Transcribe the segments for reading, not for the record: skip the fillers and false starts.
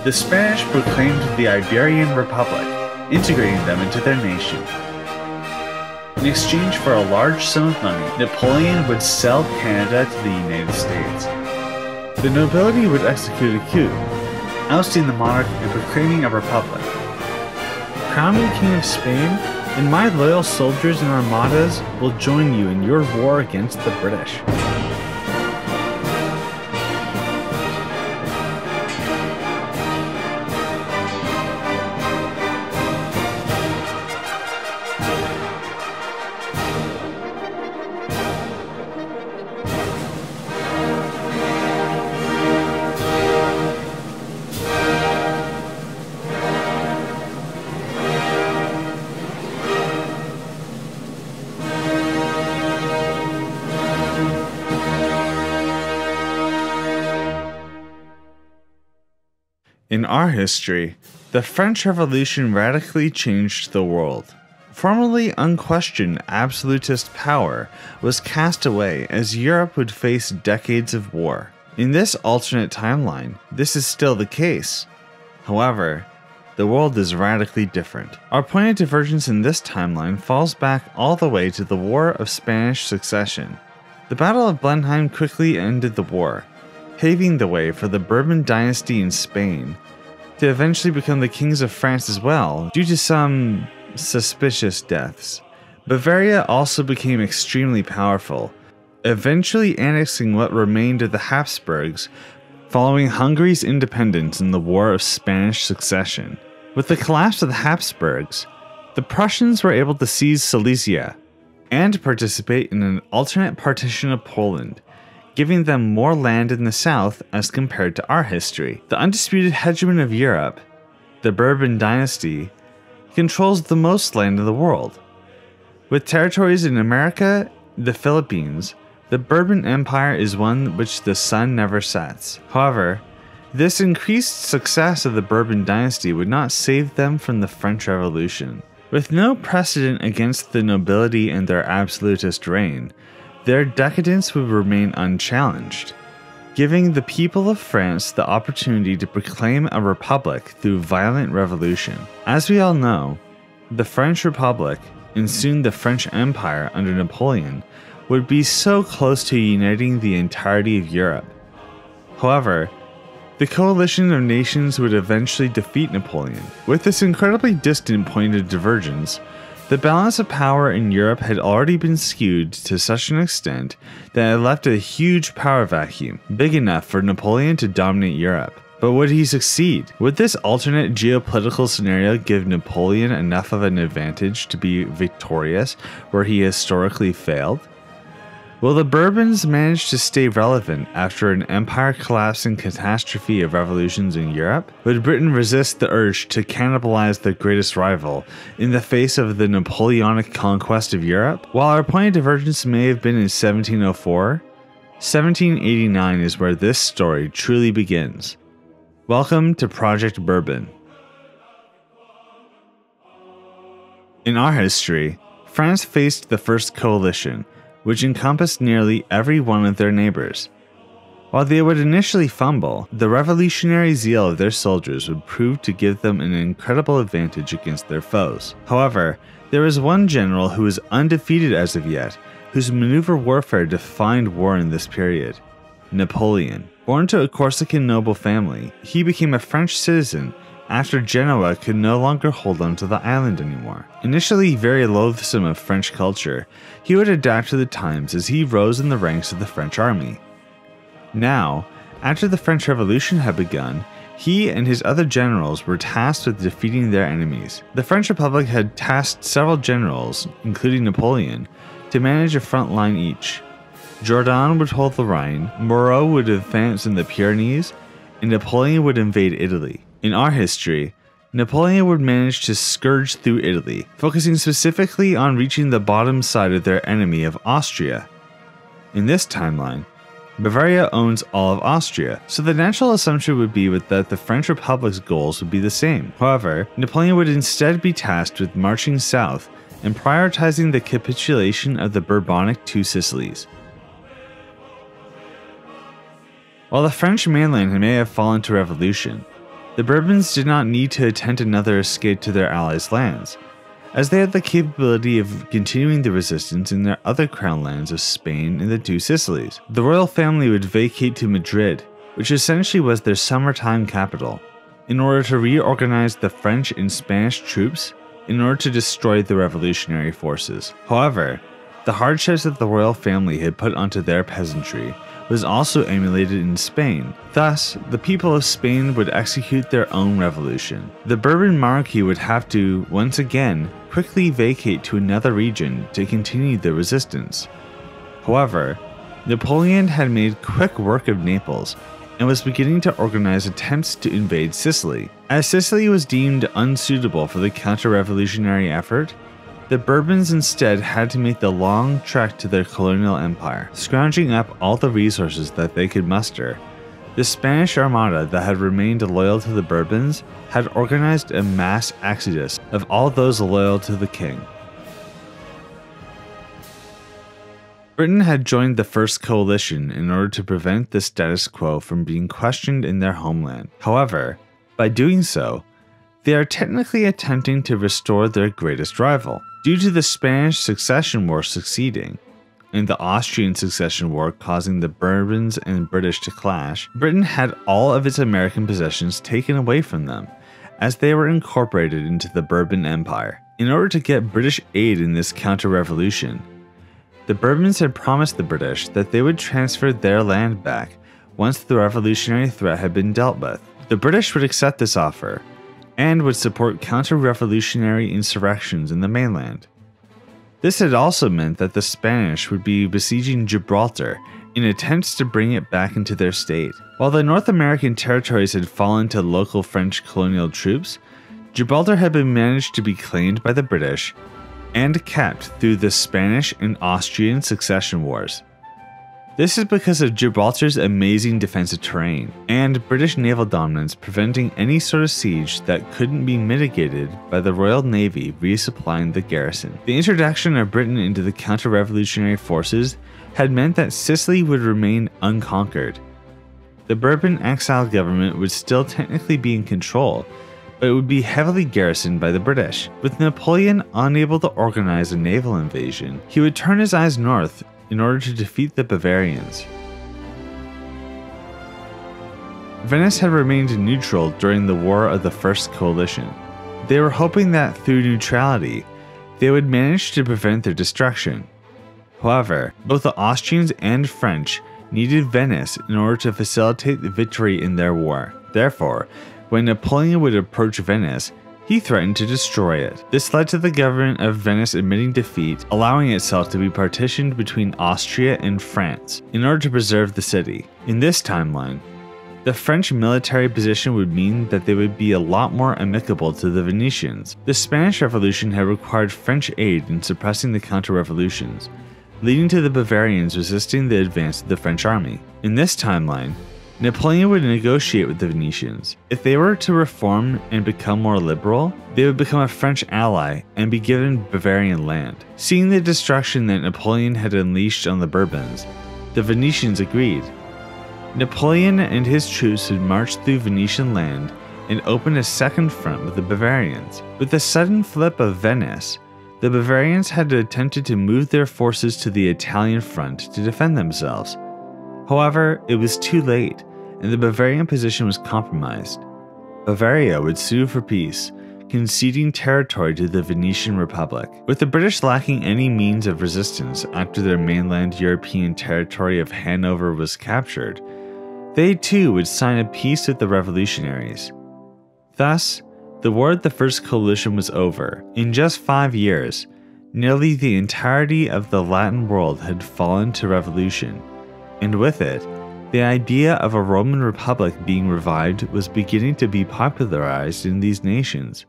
the Spanish proclaimed the Iberian Republic, integrating them into their nation. In exchange for a large sum of money, Napoleon would sell Canada to the United States. The nobility would execute a coup, ousting the monarch and proclaiming a republic. Crown me King of Spain, and my loyal soldiers and armadas will join you in your war against the British. In our history, the French Revolution radically changed the world. Formerly unquestioned absolutist power was cast away as Europe would face decades of war. In this alternate timeline, this is still the case. However, the world is radically different. Our point of divergence in this timeline falls back all the way to the War of Spanish Succession. The Battle of Blenheim quickly ended the war, paving the way for the Bourbon dynasty in Spain to eventually become the kings of France as well, due to some suspicious deaths. Bavaria also became extremely powerful, eventually annexing what remained of the Habsburgs following Hungary's independence in the War of Spanish Succession. With the collapse of the Habsburgs, the Prussians were able to seize Silesia and participate in an alternate partition of Poland, giving them more land in the south as compared to our history. The undisputed hegemon of Europe, the Bourbon dynasty, controls the most land in the world. With territories in America, the Philippines, the Bourbon Empire is one which the sun never sets. However, this increased success of the Bourbon dynasty would not save them from the French Revolution. With no precedent against the nobility and their absolutist reign, their decadence would remain unchallenged, giving the people of France the opportunity to proclaim a republic through violent revolution. As we all know, the French Republic, and soon the French Empire under Napoleon, would be so close to uniting the entirety of Europe. However, the coalition of nations would eventually defeat Napoleon. With this incredibly distant point of divergence, the balance of power in Europe had already been skewed to such an extent that it left a huge power vacuum, big enough for Napoleon to dominate Europe. But would he succeed? Would this alternate geopolitical scenario give Napoleon enough of an advantage to be victorious where he historically failed? Will the Bourbons manage to stay relevant after an empire-collapsing catastrophe of revolutions in Europe? Would Britain resist the urge to cannibalize their greatest rival in the face of the Napoleonic conquest of Europe? While our point of divergence may have been in 1704, 1789 is where this story truly begins. Welcome to Project Bourbon. In our history, France faced the First Coalition, which encompassed nearly every one of their neighbors. While they would initially fumble, the revolutionary zeal of their soldiers would prove to give them an incredible advantage against their foes. However, there was one general who was undefeated as of yet, whose maneuver warfare defined war in this period: Napoleon. Born to a Corsican noble family, he became a French citizen after Genoa could no longer hold on to the island anymore. Initially very loathsome of French culture, he would adapt to the times as he rose in the ranks of the French army. Now, after the French Revolution had begun, he and his other generals were tasked with defeating their enemies. The French Republic had tasked several generals, including Napoleon, to manage a front line each. Jourdan would hold the Rhine, Moreau would advance in the Pyrenees, and Napoleon would invade Italy. In our history, Napoleon would manage to scourge through Italy, focusing specifically on reaching the bottom side of their enemy of Austria. In this timeline, Bavaria owns all of Austria, so the natural assumption would be that the French Republic's goals would be the same. However, Napoleon would instead be tasked with marching south and prioritizing the capitulation of the Bourbonic Two Sicilies. While the French mainland may have fallen to revolution, The Bourbons did not need to attempt another escape to their allies' lands, as they had the capability of continuing the resistance in their other crown lands of Spain and the two Sicilies. The royal family would vacate to Madrid, which essentially was their summertime capital, in order to reorganize the French and Spanish troops in order to destroy the revolutionary forces. However, the hardships that the royal family had put onto their peasantry was also emulated in Spain. Thus, the people of Spain would execute their own revolution. The Bourbon monarchy would have to, once again, quickly vacate to another region to continue the resistance. However, Napoleon had made quick work of Naples and was beginning to organize attempts to invade Sicily. As Sicily was deemed unsuitable for the counter-revolutionary effort, the Bourbons instead had to make the long trek to their colonial empire, scrounging up all the resources that they could muster. The Spanish Armada that had remained loyal to the Bourbons had organized a mass exodus of all those loyal to the king. Britain had joined the First Coalition in order to prevent the status quo from being questioned in their homeland. However, by doing so, they are technically attempting to restore their greatest rival. Due to the Spanish Succession War succeeding, and the Austrian Succession War causing the Bourbons and British to clash, Britain had all of its American possessions taken away from them, as they were incorporated into the Bourbon Empire. In order to get British aid in this counter-revolution, the Bourbons had promised the British that they would transfer their land back once the revolutionary threat had been dealt with. The British would accept this offer, and would support counter-revolutionary insurrections in the mainland. This had also meant that the Spanish would be besieging Gibraltar in attempts to bring it back into their state. While the North American territories had fallen to local French colonial troops, Gibraltar had been managed to be claimed by the British and kept through the Spanish and Austrian succession wars. This is because of Gibraltar's amazing defensive terrain and British naval dominance preventing any sort of siege that couldn't be mitigated by the Royal Navy resupplying the garrison. The introduction of Britain into the counter-revolutionary forces had meant that Sicily would remain unconquered. The Bourbon exile government would still technically be in control, but it would be heavily garrisoned by the British. With Napoleon unable to organize a naval invasion, he would turn his eyes north in order to defeat the Bavarians. Venice had remained neutral during the War of the First Coalition. They were hoping that through neutrality, they would manage to prevent their destruction. However, both the Austrians and French needed Venice in order to facilitate the victory in their war. Therefore, when Napoleon would approach Venice, he threatened to destroy it. This led to the government of Venice admitting defeat, allowing itself to be partitioned between Austria and France in order to preserve the city. In this timeline, the French military position would mean that they would be a lot more amicable to the Venetians. The Spanish Revolution had required French aid in suppressing the counter-revolutions, leading to the Bavarians resisting the advance of the French army. In this timeline, Napoleon would negotiate with the Venetians. If they were to reform and become more liberal, they would become a French ally and be given Bavarian land. Seeing the destruction that Napoleon had unleashed on the Bourbons, the Venetians agreed. Napoleon and his troops would march through Venetian land and open a second front with the Bavarians. With the sudden flip of Venice, the Bavarians had attempted to move their forces to the Italian front to defend themselves. However, it was too late, and the Bavarian position was compromised. Bavaria would sue for peace, conceding territory to the Venetian Republic. With the British lacking any means of resistance after their mainland European territory of Hanover was captured, they too would sign a peace with the revolutionaries. Thus, the War of the First Coalition was over. In just 5 years, nearly the entirety of the Latin world had fallen to revolution, and with it, the idea of a Roman Republic being revived was beginning to be popularized in these nations.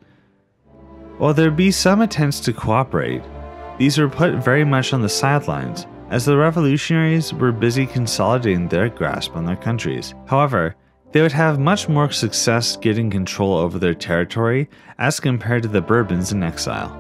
While there be some attempts to cooperate, these were put very much on the sidelines, as the revolutionaries were busy consolidating their grasp on their countries. However, they would have much more success getting control over their territory as compared to the Bourbons in exile.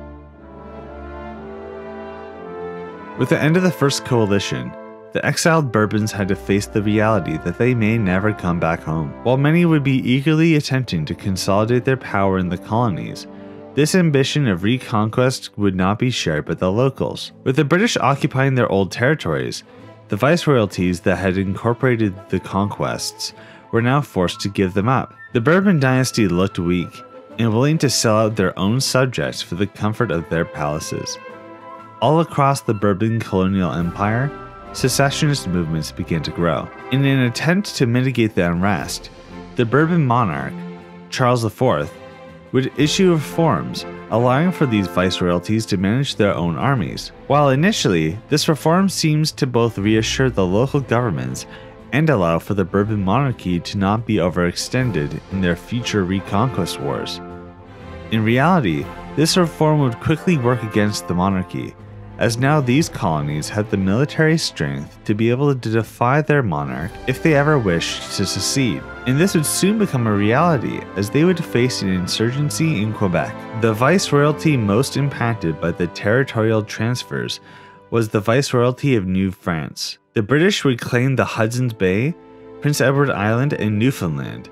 With the end of the First Coalition, the exiled Bourbons had to face the reality that they may never come back home. While many would be eagerly attempting to consolidate their power in the colonies, this ambition of reconquest would not be shared by the locals. With the British occupying their old territories, the viceroyalties that had incorporated the conquests were now forced to give them up. The Bourbon dynasty looked weak and willing to sell out their own subjects for the comfort of their palaces. All across the Bourbon colonial empire, secessionist movements began to grow. In an attempt to mitigate the unrest, the Bourbon monarch, Charles IV, would issue reforms allowing for these viceroyalties to manage their own armies. While initially, this reform seems to both reassure the local governments and allow for the Bourbon monarchy to not be overextended in their future reconquest wars. In reality, this reform would quickly work against the monarchy, as now these colonies had the military strength to be able to defy their monarch if they ever wished to secede. And this would soon become a reality, as they would face an insurgency in Quebec. The viceroyalty most impacted by the territorial transfers was the viceroyalty of New France. The British would claim the Hudson's Bay, Prince Edward Island, and Newfoundland,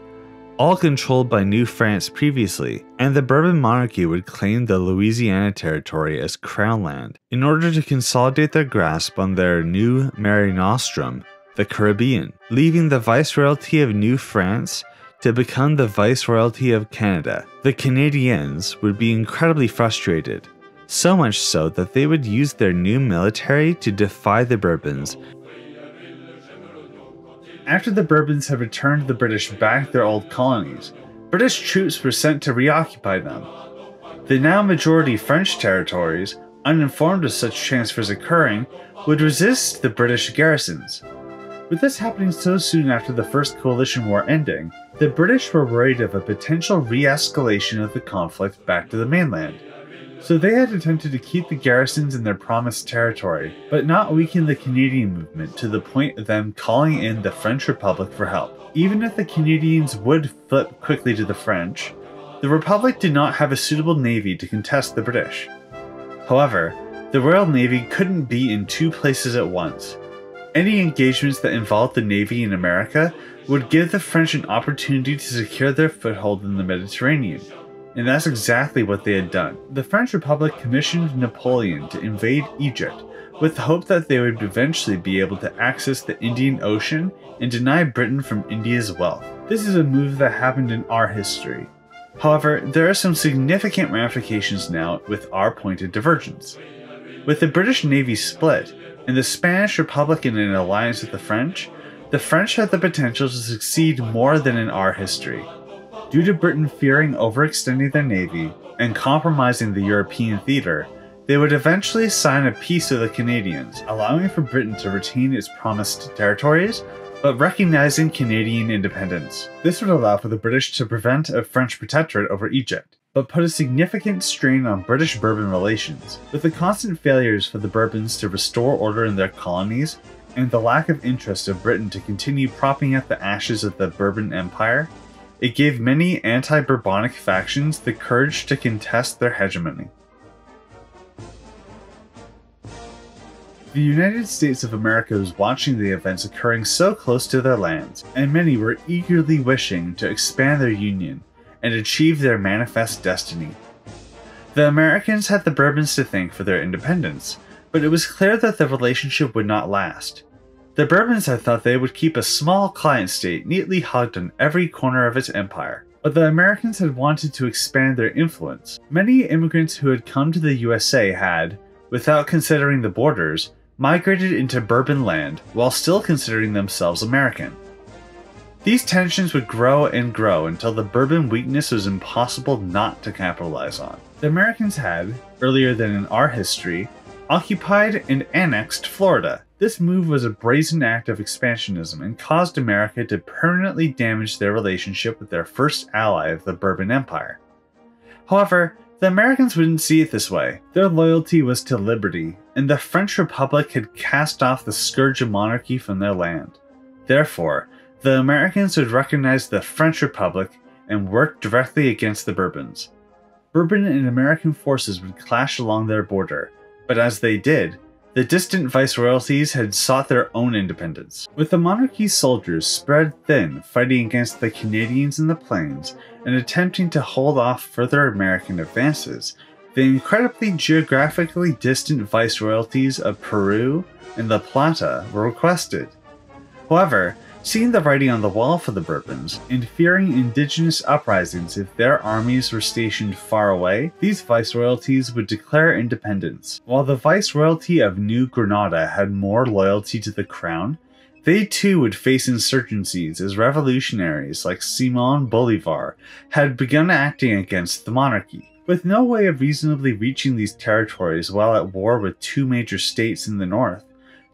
all controlled by New France previously, and the Bourbon monarchy would claim the Louisiana territory as crown land in order to consolidate their grasp on their new Mare Nostrum, the Caribbean, leaving the viceroyalty of New France to become the viceroyalty of Canada. The Canadians would be incredibly frustrated, so much so that they would use their new military to defy the Bourbons. After the Bourbons had returned the British back to their old colonies, British troops were sent to reoccupy them. The now majority French territories, uninformed of such transfers occurring, would resist the British garrisons. With this happening so soon after the First Coalition War ending, the British were worried of a potential re-escalation of the conflict back to the mainland. So they had attempted to keep the garrisons in their promised territory, but not weaken the Canadian movement to the point of them calling in the French Republic for help. Even if the Canadians would flip quickly to the French, the Republic did not have a suitable navy to contest the British. However, the Royal Navy couldn't be in two places at once. Any engagements that involved the Navy in America would give the French an opportunity to secure their foothold in the Mediterranean. And that's exactly what they had done. The French Republic commissioned Napoleon to invade Egypt with the hope that they would eventually be able to access the Indian Ocean and deny Britain from India's wealth. This is a move that happened in our history. However, there are some significant ramifications now with our point of divergence. With the British Navy split, and the Spanish Republic in an alliance with the French had the potential to succeed more than in our history. Due to Britain fearing overextending their navy and compromising the European theater, they would eventually sign a peace with the Canadians, allowing for Britain to retain its promised territories, but recognizing Canadian independence. This would allow for the British to prevent a French protectorate over Egypt, but put a significant strain on British-Bourbon relations. With the constant failures for the Bourbons to restore order in their colonies, and the lack of interest of Britain to continue propping up the ashes of the Bourbon Empire, it gave many anti-Bourbonic factions the courage to contest their hegemony. The United States of America was watching the events occurring so close to their lands, and many were eagerly wishing to expand their union and achieve their manifest destiny. The Americans had the Bourbons to thank for their independence, but it was clear that the relationship would not last. The Bourbons had thought they would keep a small client state neatly hugged on every corner of its empire, but the Americans had wanted to expand their influence. Many immigrants who had come to the USA had, without considering the borders, migrated into Bourbon land while still considering themselves American. These tensions would grow and grow until the Bourbon weakness was impossible not to capitalize on. The Americans had, earlier than in our history, occupied and annexed Florida. This move was a brazen act of expansionism and caused America to permanently damage their relationship with their first ally of the Bourbon Empire. However, the Americans wouldn't see it this way. Their loyalty was to liberty, and the French Republic had cast off the scourge of monarchy from their land. Therefore, the Americans would recognize the French Republic and work directly against the Bourbons. Bourbon and American forces would clash along their border, but as they did, The distant viceroyalties had sought their own independence. With the monarchy's soldiers spread thin, fighting against the Canadians in the plains and attempting to hold off further American advances, the incredibly geographically distant viceroyalties of Peru and La Plata were requested. However, seeing the writing on the wall for the Bourbons, and fearing indigenous uprisings if their armies were stationed far away, these viceroyalties would declare independence. While the viceroyalty of New Granada had more loyalty to the crown, they too would face insurgencies as revolutionaries like Simon Bolivar had begun acting against the monarchy. With no way of reasonably reaching these territories while at war with two major states in the north,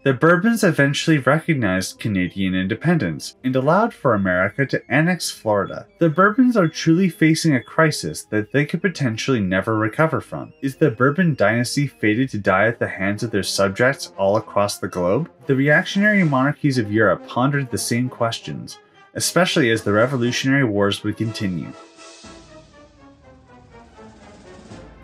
the Bourbons eventually recognized Canadian independence and allowed for America to annex Florida. The Bourbons are truly facing a crisis that they could potentially never recover from. Is the Bourbon dynasty fated to die at the hands of their subjects all across the globe? The reactionary monarchies of Europe pondered the same questions, especially as the Revolutionary Wars would continue.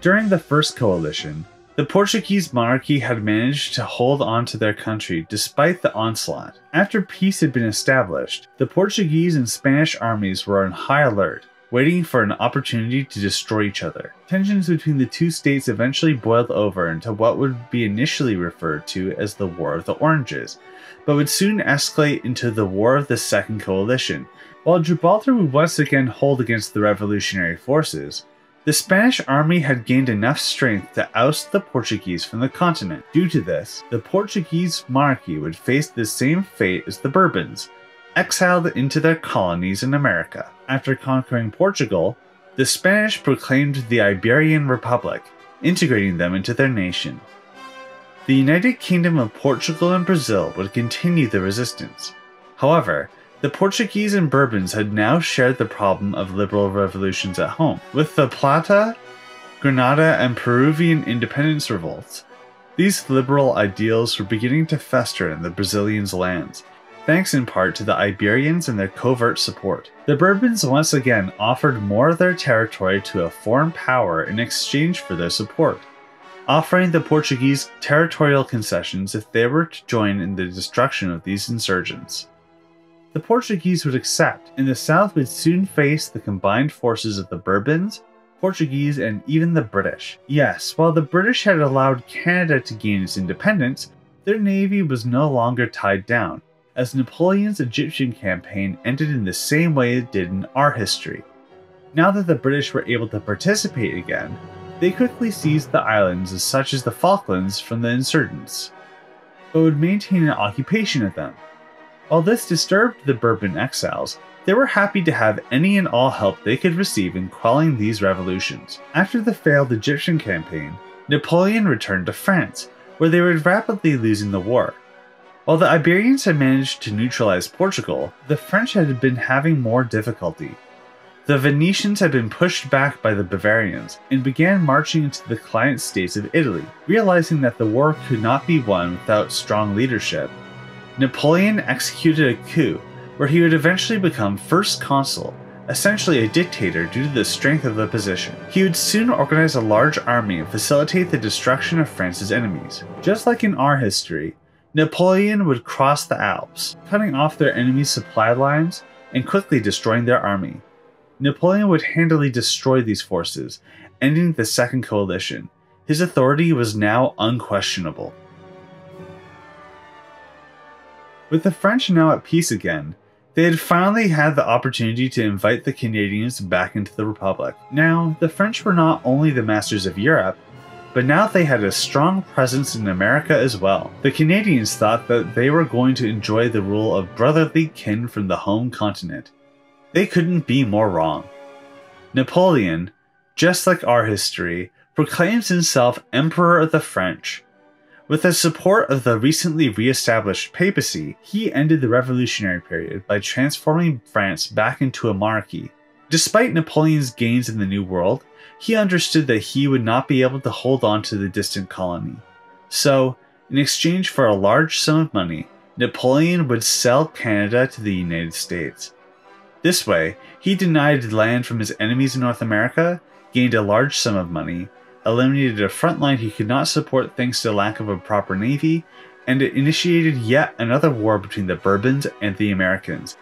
During the First Coalition, the Portuguese monarchy had managed to hold on to their country despite the onslaught. After peace had been established, the Portuguese and Spanish armies were on high alert, waiting for an opportunity to destroy each other. Tensions between the two states eventually boiled over into what would be initially referred to as the War of the Oranges, but would soon escalate into the War of the Second Coalition. While Gibraltar would once again hold against the revolutionary forces, the Spanish army had gained enough strength to oust the Portuguese from the continent. Due to this, the Portuguese monarchy would face the same fate as the Bourbons, exiled into their colonies in America. After conquering Portugal, the Spanish proclaimed the Iberian Republic, integrating them into their nation. The United Kingdom of Portugal and Brazil would continue the resistance. However, the Portuguese and Bourbons had now shared the problem of liberal revolutions at home. With the Plata, Granada, and Peruvian independence revolts, these liberal ideals were beginning to fester in the Brazilians' lands, thanks in part to the Iberians and their covert support. The Bourbons once again offered more of their territory to a foreign power in exchange for their support, offering the Portuguese territorial concessions if they were to join in the destruction of these insurgents. The Portuguese would accept, and the South would soon face the combined forces of the Bourbons, Portuguese, and even the British. Yes, while the British had allowed Canada to gain its independence, their navy was no longer tied down, as Napoleon's Egyptian campaign ended in the same way it did in our history. Now that the British were able to participate again, they quickly seized the islands such as the Falklands from the insurgents, but would maintain an occupation of them. While this disturbed the Bourbon exiles, they were happy to have any and all help they could receive in quelling these revolutions. After the failed Egyptian campaign, Napoleon returned to France, where they were rapidly losing the war. While the Iberians had managed to neutralize Portugal, the French had been having more difficulty. The Venetians had been pushed back by the Bavarians and began marching into the client states of Italy. Realizing that the war could not be won without strong leadership, Napoleon executed a coup where he would eventually become first consul, essentially a dictator due to the strength of the position. He would soon organize a large army and facilitate the destruction of France's enemies. Just like in our history, Napoleon would cross the Alps, cutting off their enemies' supply lines and quickly destroying their army. Napoleon would handily destroy these forces, ending the Second Coalition. His authority was now unquestionable. With the French now at peace again, they had finally had the opportunity to invite the Canadians back into the Republic. Now, the French were not only the masters of Europe, but now they had a strong presence in America as well. The Canadians thought that they were going to enjoy the rule of brotherly kin from the home continent. They couldn't be more wrong. Napoleon, just like our history, proclaims himself Emperor of the French. With the support of the recently re-established papacy, he ended the revolutionary period by transforming France back into a monarchy. Despite Napoleon's gains in the New World, he understood that he would not be able to hold on to the distant colony. So, in exchange for a large sum of money, Napoleon would sell Canada to the United States. This way, he denied land from his enemies in North America, gained a large sum of money, eliminated a front line he could not support thanks to the lack of a proper navy, and it initiated yet another war between the Bourbons and the Americans.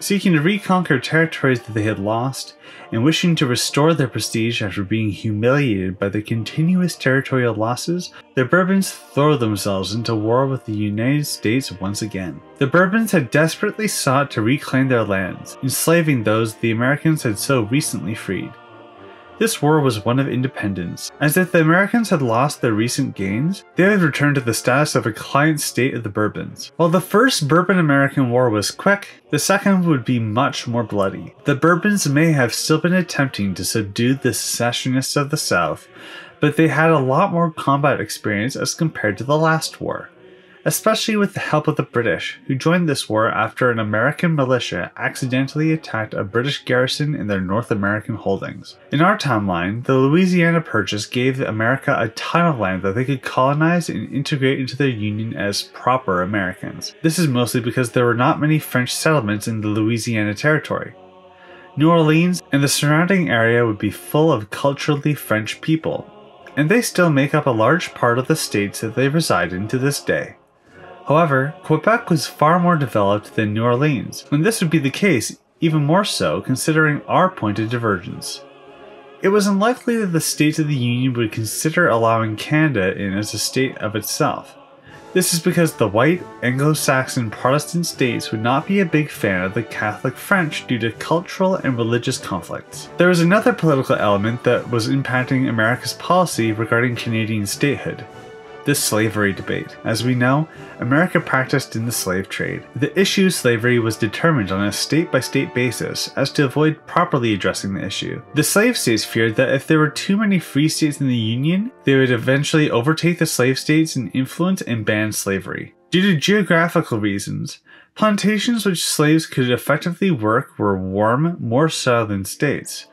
Seeking to reconquer territories that they had lost, and wishing to restore their prestige after being humiliated by their continuous territorial losses, the Bourbons throw themselves into war with the United States once again. The Bourbons had desperately sought to reclaim their lands, enslaving those the Americans had so recently freed. This war was one of independence, as if the Americans had lost their recent gains, they had returned to the status of a client state of the Bourbons. While the First Bourbon-American War was quick, the second would be much more bloody. The Bourbons may have still been attempting to subdue the secessionists of the South, but they had a lot more combat experience as compared to the last war, especially with the help of the British, who joined this war after an American militia accidentally attacked a British garrison in their North American holdings. In our timeline, the Louisiana Purchase gave America a ton of land that they could colonize and integrate into their union as proper Americans. This is mostly because there were not many French settlements in the Louisiana Territory. New Orleans and the surrounding area would be full of culturally French people, and they still make up a large part of the states that they reside in to this day. However, Quebec was far more developed than New Orleans, and this would be the case even more so considering our point of divergence. It was unlikely that the states of the Union would consider allowing Canada in as a state of itself. This is because the white, Anglo-Saxon Protestant states would not be a big fan of the Catholic French due to cultural and religious conflicts. There was another political element that was impacting America's policy regarding Canadian statehood: the slavery debate. As we know, America practiced in the slave trade. The issue of slavery was determined on a state-by-state basis as to avoid properly addressing the issue. The slave states feared that if there were too many free states in the Union, they would eventually overtake the slave states in influence and ban slavery. Due to geographical reasons, plantations which slaves could effectively work were warm, more southern states.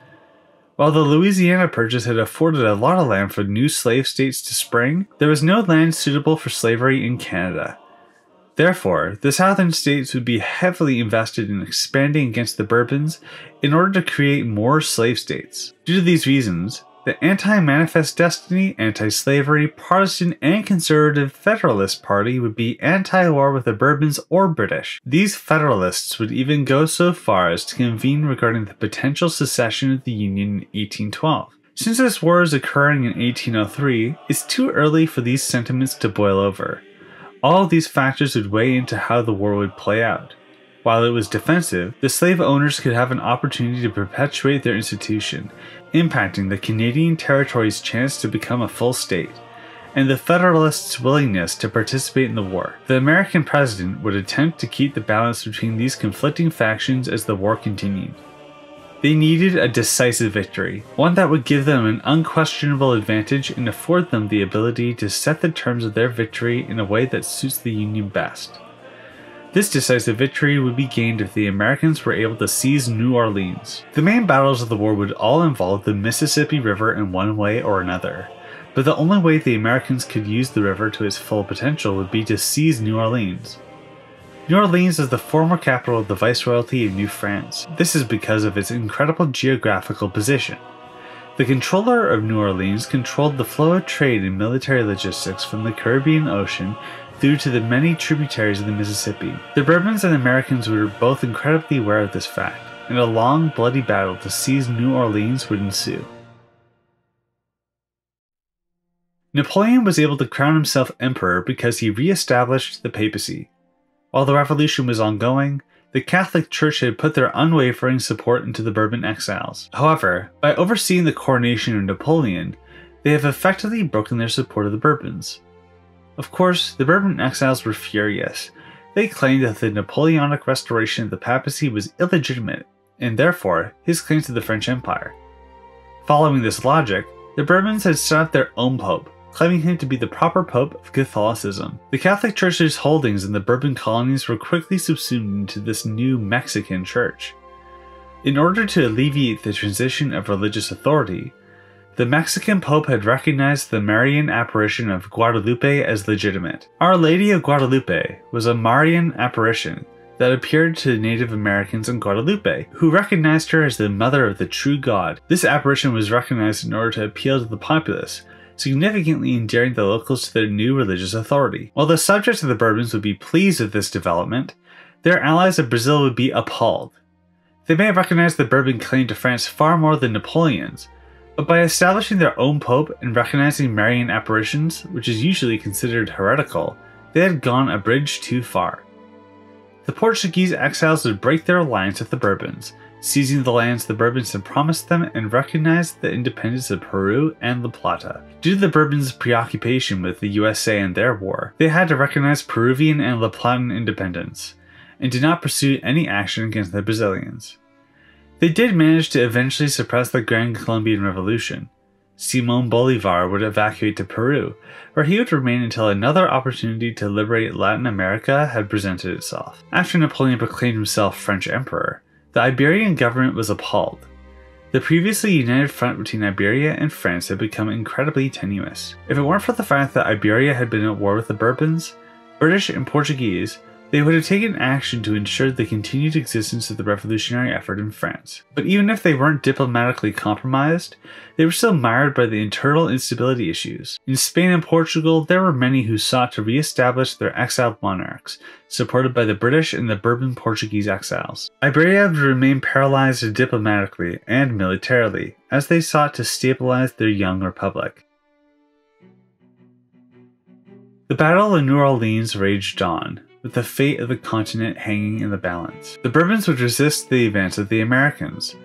While the Louisiana Purchase had afforded a lot of land for new slave states to spring, there was no land suitable for slavery in Canada. Therefore, the southern states would be heavily invested in expanding against the Bourbons in order to create more slave states. Due to these reasons, the anti-Manifest Destiny, anti-slavery, Protestant, and conservative Federalist Party would be anti-war with the Bourbons or British. These Federalists would even go so far as to convene regarding the potential secession of the Union in 1812. Since this war is occurring in 1803, it's too early for these sentiments to boil over. All of these factors would weigh into how the war would play out. While it was defensive, the slave owners could have an opportunity to perpetuate their institution, impacting the Canadian Territory's chance to become a full state, and the Federalists' willingness to participate in the war. The American president would attempt to keep the balance between these conflicting factions as the war continued. They needed a decisive victory, one that would give them an unquestionable advantage and afford them the ability to set the terms of their victory in a way that suits the Union best. This decisive victory would be gained if the Americans were able to seize New Orleans. The main battles of the war would all involve the Mississippi River in one way or another, but the only way the Americans could use the river to its full potential would be to seize New Orleans. New Orleans is the former capital of the Viceroyalty of New France. This is because of its incredible geographical position. The controller of New Orleans controlled the flow of trade and military logistics from the Caribbean Ocean through to the many tributaries of the Mississippi. The Bourbons and Americans were both incredibly aware of this fact, and a long, bloody battle to seize New Orleans would ensue. Napoleon was able to crown himself emperor because he re-established the papacy. While the revolution was ongoing, the Catholic Church had put their unwavering support into the Bourbon exiles. However, by overseeing the coronation of Napoleon, they have effectively broken their support of the Bourbons. Of course, the Bourbon exiles were furious. They claimed that the Napoleonic restoration of the papacy was illegitimate, and therefore his claims to the French Empire. Following this logic, the Bourbons had set up their own pope, claiming him to be the proper pope of Catholicism. The Catholic Church's holdings in the Bourbon colonies were quickly subsumed into this new Mexican church. In order to alleviate the transition of religious authority, the Mexican Pope had recognized the Marian apparition of Guadalupe as legitimate. Our Lady of Guadalupe was a Marian apparition that appeared to Native Americans in Guadalupe, who recognized her as the mother of the true God. This apparition was recognized in order to appeal to the populace, significantly endearing the locals to their new religious authority. While the subjects of the Bourbons would be pleased with this development, their allies of Brazil would be appalled. They may have recognized the Bourbon claim to France far more than Napoleon's, but by establishing their own pope and recognizing Marian apparitions, which is usually considered heretical, they had gone a bridge too far. The Portuguese exiles would break their alliance with the Bourbons, seizing the lands the Bourbons had promised them and recognized the independence of Peru and La Plata. Due to the Bourbons' preoccupation with the USA and their war, they had to recognize Peruvian and La Platan independence, and did not pursue any action against the Brazilians. They did manage to eventually suppress the Grand Colombian Revolution. Simón Bolívar would evacuate to Peru, where he would remain until another opportunity to liberate Latin America had presented itself. After Napoleon proclaimed himself French Emperor, the Iberian government was appalled. The previously united front between Iberia and France had become incredibly tenuous. If it weren't for the fact that Iberia had been at war with the Bourbons, British and Portuguese, they would have taken action to ensure the continued existence of the revolutionary effort in France. But even if they weren't diplomatically compromised, they were still mired by the internal instability issues. In Spain and Portugal, there were many who sought to re-establish their exiled monarchs, supported by the British and the Bourbon Portuguese exiles. Iberia would remain paralyzed diplomatically and militarily, as they sought to stabilize their young republic. The Battle of New Orleans raged on, with the fate of the continent hanging in the balance. The Bourbons would resist the advance of the Americans,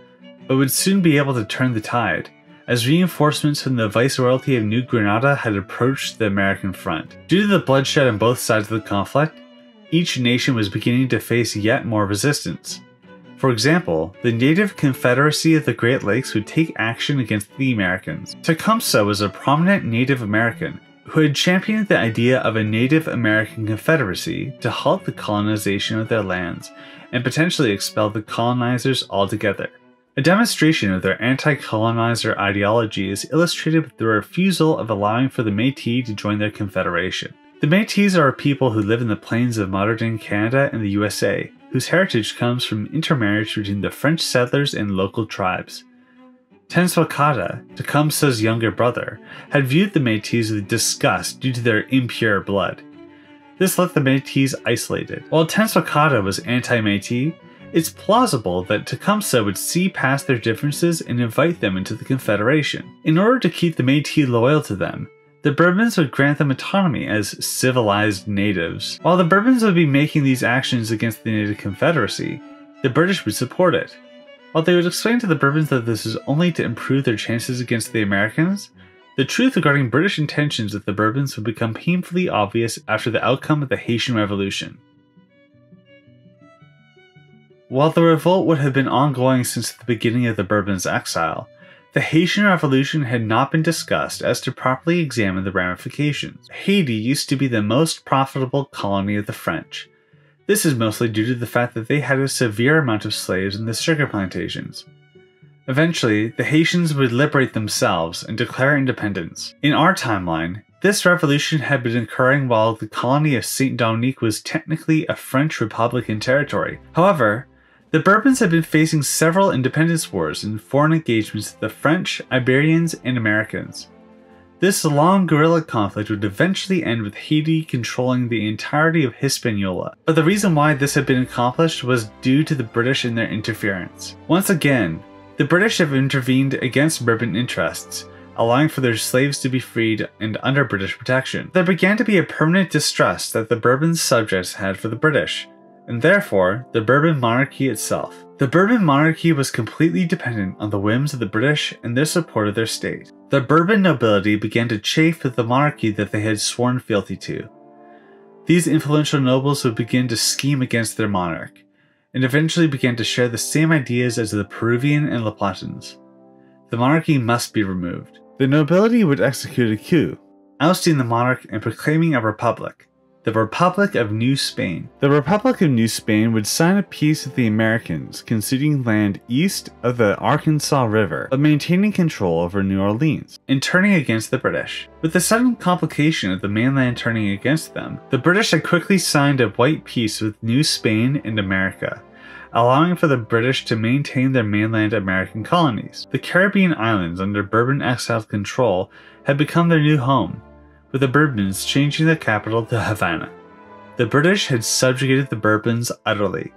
but would soon be able to turn the tide, as reinforcements from the Viceroyalty of New Granada had approached the American front. Due to the bloodshed on both sides of the conflict, each nation was beginning to face yet more resistance. For example, the native Confederacy of the Great Lakes would take action against the Americans. Tecumseh was a prominent Native American who had championed the idea of a Native American Confederacy to halt the colonization of their lands and potentially expel the colonizers altogether. A demonstration of their anti-colonizer ideology is illustrated with the refusal of allowing for the Métis to join their confederation. The Métis are a people who live in the plains of modern-day Canada and the USA, whose heritage comes from intermarriage between the French settlers and local tribes. Tenswakata, Tecumseh's younger brother, had viewed the Métis with disgust due to their impure blood. This left the Métis isolated. While Tenswakata was anti-Métis, it's plausible that Tecumseh would see past their differences and invite them into the Confederation. In order to keep the Métis loyal to them, the Bourbons would grant them autonomy as civilized natives. While the Bourbons would be making these actions against the Native Confederacy, the British would support it. While they would explain to the Bourbons that this was only to improve their chances against the Americans, the truth regarding British intentions with the Bourbons would become painfully obvious after the outcome of the Haitian Revolution. While the revolt would have been ongoing since the beginning of the Bourbons' exile, the Haitian Revolution had not been discussed as to properly examine the ramifications. Haiti used to be the most profitable colony of the French. This is mostly due to the fact that they had a severe amount of slaves in the sugar plantations. Eventually, the Haitians would liberate themselves and declare independence. In our timeline, this revolution had been occurring while the colony of Saint Dominique was technically a French Republican territory. However, the Bourbons had been facing several independence wars and foreign engagements with the French, Iberians, and Americans. This long guerrilla conflict would eventually end with Haiti controlling the entirety of Hispaniola, but the reason why this had been accomplished was due to the British and their interference. Once again, the British have intervened against Bourbon interests, allowing for their slaves to be freed and under British protection. There began to be a permanent distrust that the Bourbon subjects had for the British, and therefore the Bourbon monarchy itself. The Bourbon monarchy was completely dependent on the whims of the British and their support of their state. The Bourbon nobility began to chafe with the monarchy that they had sworn fealty to. These influential nobles would begin to scheme against their monarch, and eventually began to share the same ideas as the Peruvian and La Platans. The monarchy must be removed. The nobility would execute a coup, ousting the monarch and proclaiming a republic. the Republic of New Spain. The Republic of New Spain would sign a peace with the Americans, conceding land east of the Arkansas River, but maintaining control over New Orleans, and turning against the British. With the sudden complication of the mainland turning against them, the British had quickly signed a white peace with New Spain and America, allowing for the British to maintain their mainland American colonies. The Caribbean islands under Bourbon exiled control had become their new home, with the Bourbons changing their capital to Havana. The British had subjugated the Bourbons utterly.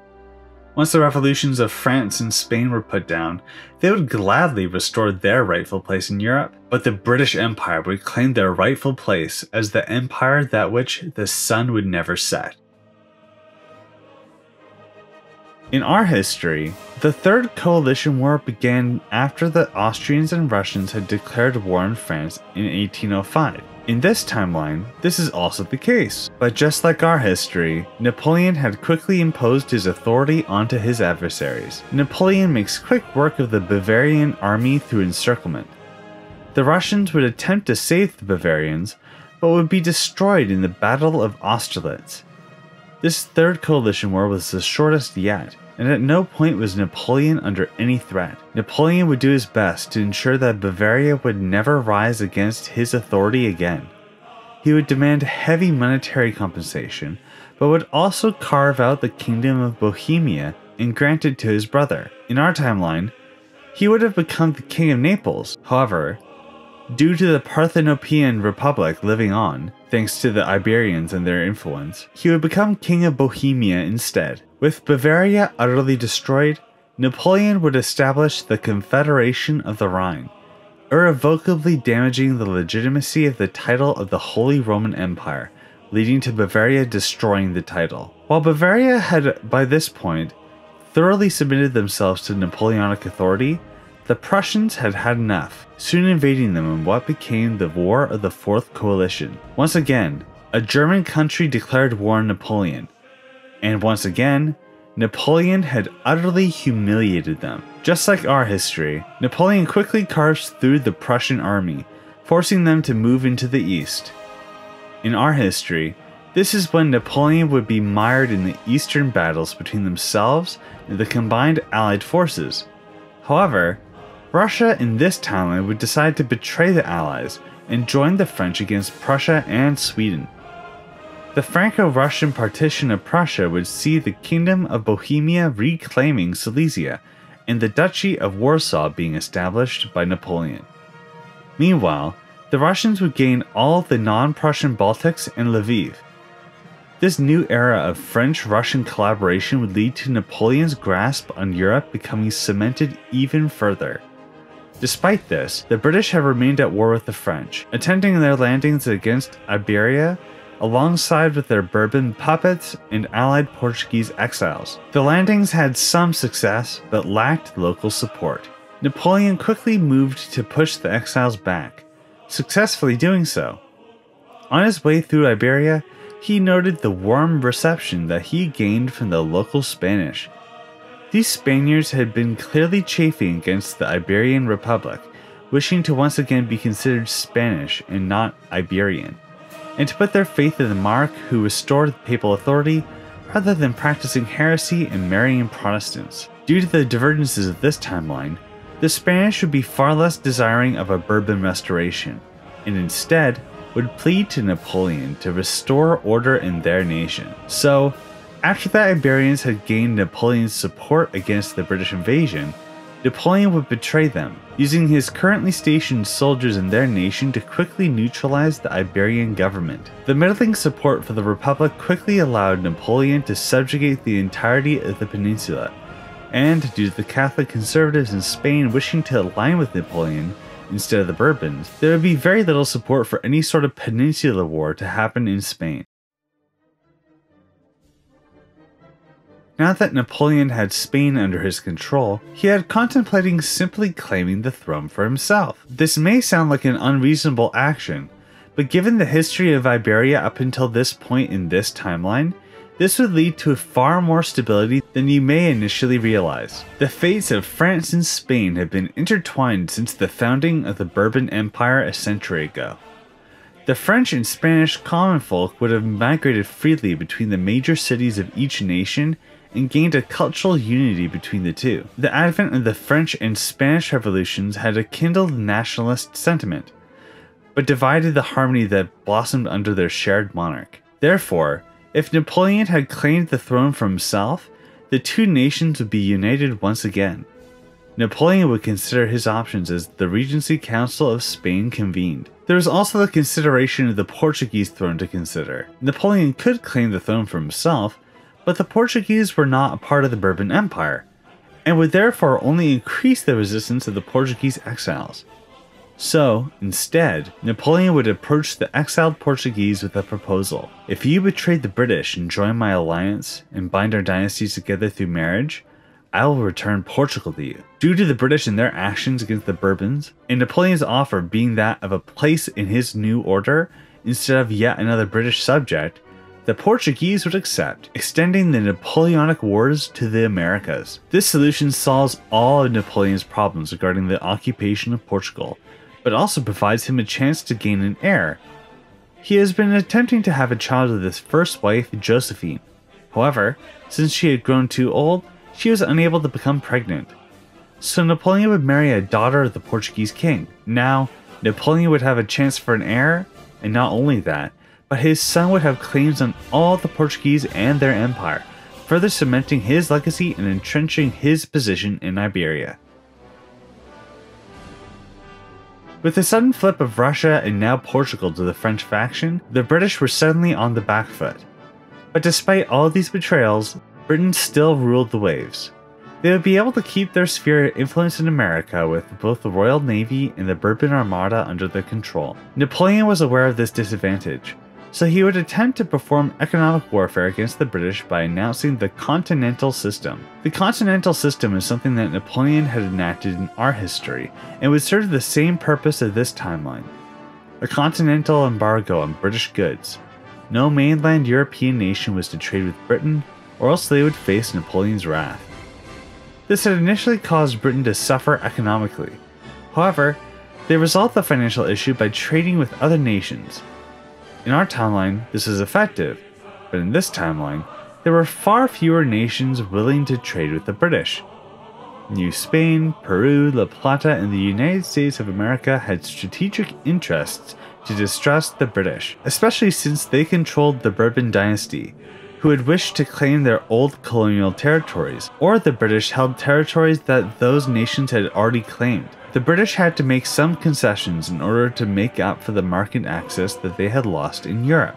Once the revolutions of France and Spain were put down, they would gladly restore their rightful place in Europe, but the British Empire would claim their rightful place as the empire that which the sun would never set. In our history, the Third Coalition War began after the Austrians and Russians had declared war on France in 1805. In this timeline, this is also the case, but just like our history, Napoleon had quickly imposed his authority onto his adversaries. Napoleon makes quick work of the Bavarian army through encirclement. The Russians would attempt to save the Bavarians, but would be destroyed in the Battle of Austerlitz. This Third Coalition War was the shortest yet, and at no point was Napoleon under any threat. Napoleon would do his best to ensure that Bavaria would never rise against his authority again. He would demand heavy monetary compensation, but would also carve out the Kingdom of Bohemia and grant it to his brother. In our timeline, he would have become the King of Naples. However, due to the Parthenopean Republic living on, thanks to the Iberians and their influence, he would become King of Bohemia instead. With Bavaria utterly destroyed, Napoleon would establish the Confederation of the Rhine, irrevocably damaging the legitimacy of the title of the Holy Roman Empire, leading to Bavaria destroying the title. While Bavaria had, by this point, thoroughly submitted themselves to Napoleonic authority, the Prussians had had enough, soon invading them in what became the War of the Fourth Coalition. Once again, a German country declared war on Napoleon, and once again, Napoleon had utterly humiliated them. Just like our history, Napoleon quickly carves through the Prussian army, forcing them to move into the east. In our history, this is when Napoleon would be mired in the eastern battles between themselves and the combined Allied forces. However, Russia in this timeline would decide to betray the Allies and join the French against Prussia and Sweden. The Franco-Russian partition of Prussia would see the Kingdom of Bohemia reclaiming Silesia and the Duchy of Warsaw being established by Napoleon. Meanwhile, the Russians would gain all the non-Prussian Baltics and Lviv. This new era of French-Russian collaboration would lead to Napoleon's grasp on Europe becoming cemented even further. Despite this, the British have remained at war with the French, attempting their landings against Iberia alongside with their Bourbon puppets and allied Portuguese exiles. The landings had some success, but lacked local support. Napoleon quickly moved to push the exiles back, successfully doing so. On his way through Iberia, he noted the warm reception that he gained from the local Spanish. These Spaniards had been clearly chafing against the Iberian Republic, wishing to once again be considered Spanish and not Iberian, and to put their faith in the monarch who restored papal authority rather than practicing heresy and marrying Protestants. Due to the divergences of this timeline, the Spanish would be far less desiring of a Bourbon restoration, and instead would plead to Napoleon to restore order in their nation. So, after the Iberians had gained Napoleon's support against the British invasion, Napoleon would betray them, using his currently stationed soldiers in their nation to quickly neutralize the Iberian government. The middling support for the Republic quickly allowed Napoleon to subjugate the entirety of the peninsula, and due to the Catholic conservatives in Spain wishing to align with Napoleon instead of the Bourbons, there would be very little support for any sort of peninsular war to happen in Spain. Now that Napoleon had Spain under his control, he had contemplating simply claiming the throne for himself. This may sound like an unreasonable action, but given the history of Iberia up until this point in this timeline, this would lead to far more stability than you may initially realize. The fates of France and Spain have been intertwined since the founding of the Bourbon Empire a century ago. The French and Spanish common folk would have migrated freely between the major cities of each nation and gained a cultural unity between the two. The advent of the French and Spanish revolutions had kindled nationalist sentiment, but divided the harmony that blossomed under their shared monarch. Therefore, if Napoleon had claimed the throne for himself, the two nations would be united once again. Napoleon would consider his options as the Regency Council of Spain convened. There was also the consideration of the Portuguese throne to consider. Napoleon could claim the throne for himself, but the Portuguese were not a part of the Bourbon Empire, and would therefore only increase the resistance of the Portuguese exiles. So, instead, Napoleon would approach the exiled Portuguese with a proposal. If you betray the British and join my alliance, and bind our dynasties together through marriage, I will return Portugal to you. Due to the British and their actions against the Bourbons, and Napoleon's offer being that of a place in his new order instead of yet another British subject, the Portuguese would accept, extending the Napoleonic Wars to the Americas. This solution solves all of Napoleon's problems regarding the occupation of Portugal, but also provides him a chance to gain an heir. He has been attempting to have a child with his first wife, Josephine. However, since she had grown too old, she was unable to become pregnant. So Napoleon would marry a daughter of the Portuguese king. Now, Napoleon would have a chance for an heir, and not only that, but his son would have claims on all the Portuguese and their empire, further cementing his legacy and entrenching his position in Iberia. With the sudden flip of Russia and now Portugal to the French faction, the British were suddenly on the back foot. But despite all these betrayals, Britain still ruled the waves. They would be able to keep their sphere of influence in America with both the Royal Navy and the Bourbon Armada under their control. Napoleon was aware of this disadvantage, so he would attempt to perform economic warfare against the British by announcing the Continental System. The Continental System is something that Napoleon had enacted in our history and would serve the same purpose of this timeline: a continental embargo on British goods. No mainland European nation was to trade with Britain, or else they would face Napoleon's wrath. This had initially caused Britain to suffer economically. However, they resolved the financial issue by trading with other nations. In our timeline, this is effective, but in this timeline, there were far fewer nations willing to trade with the British. New Spain, Peru, La Plata, and the United States of America had strategic interests to distrust the British, especially since they controlled the Bourbon dynasty, who had wished to claim their old colonial territories, or the British held territories that those nations had already claimed. The British had to make some concessions in order to make up for the market access that they had lost in Europe.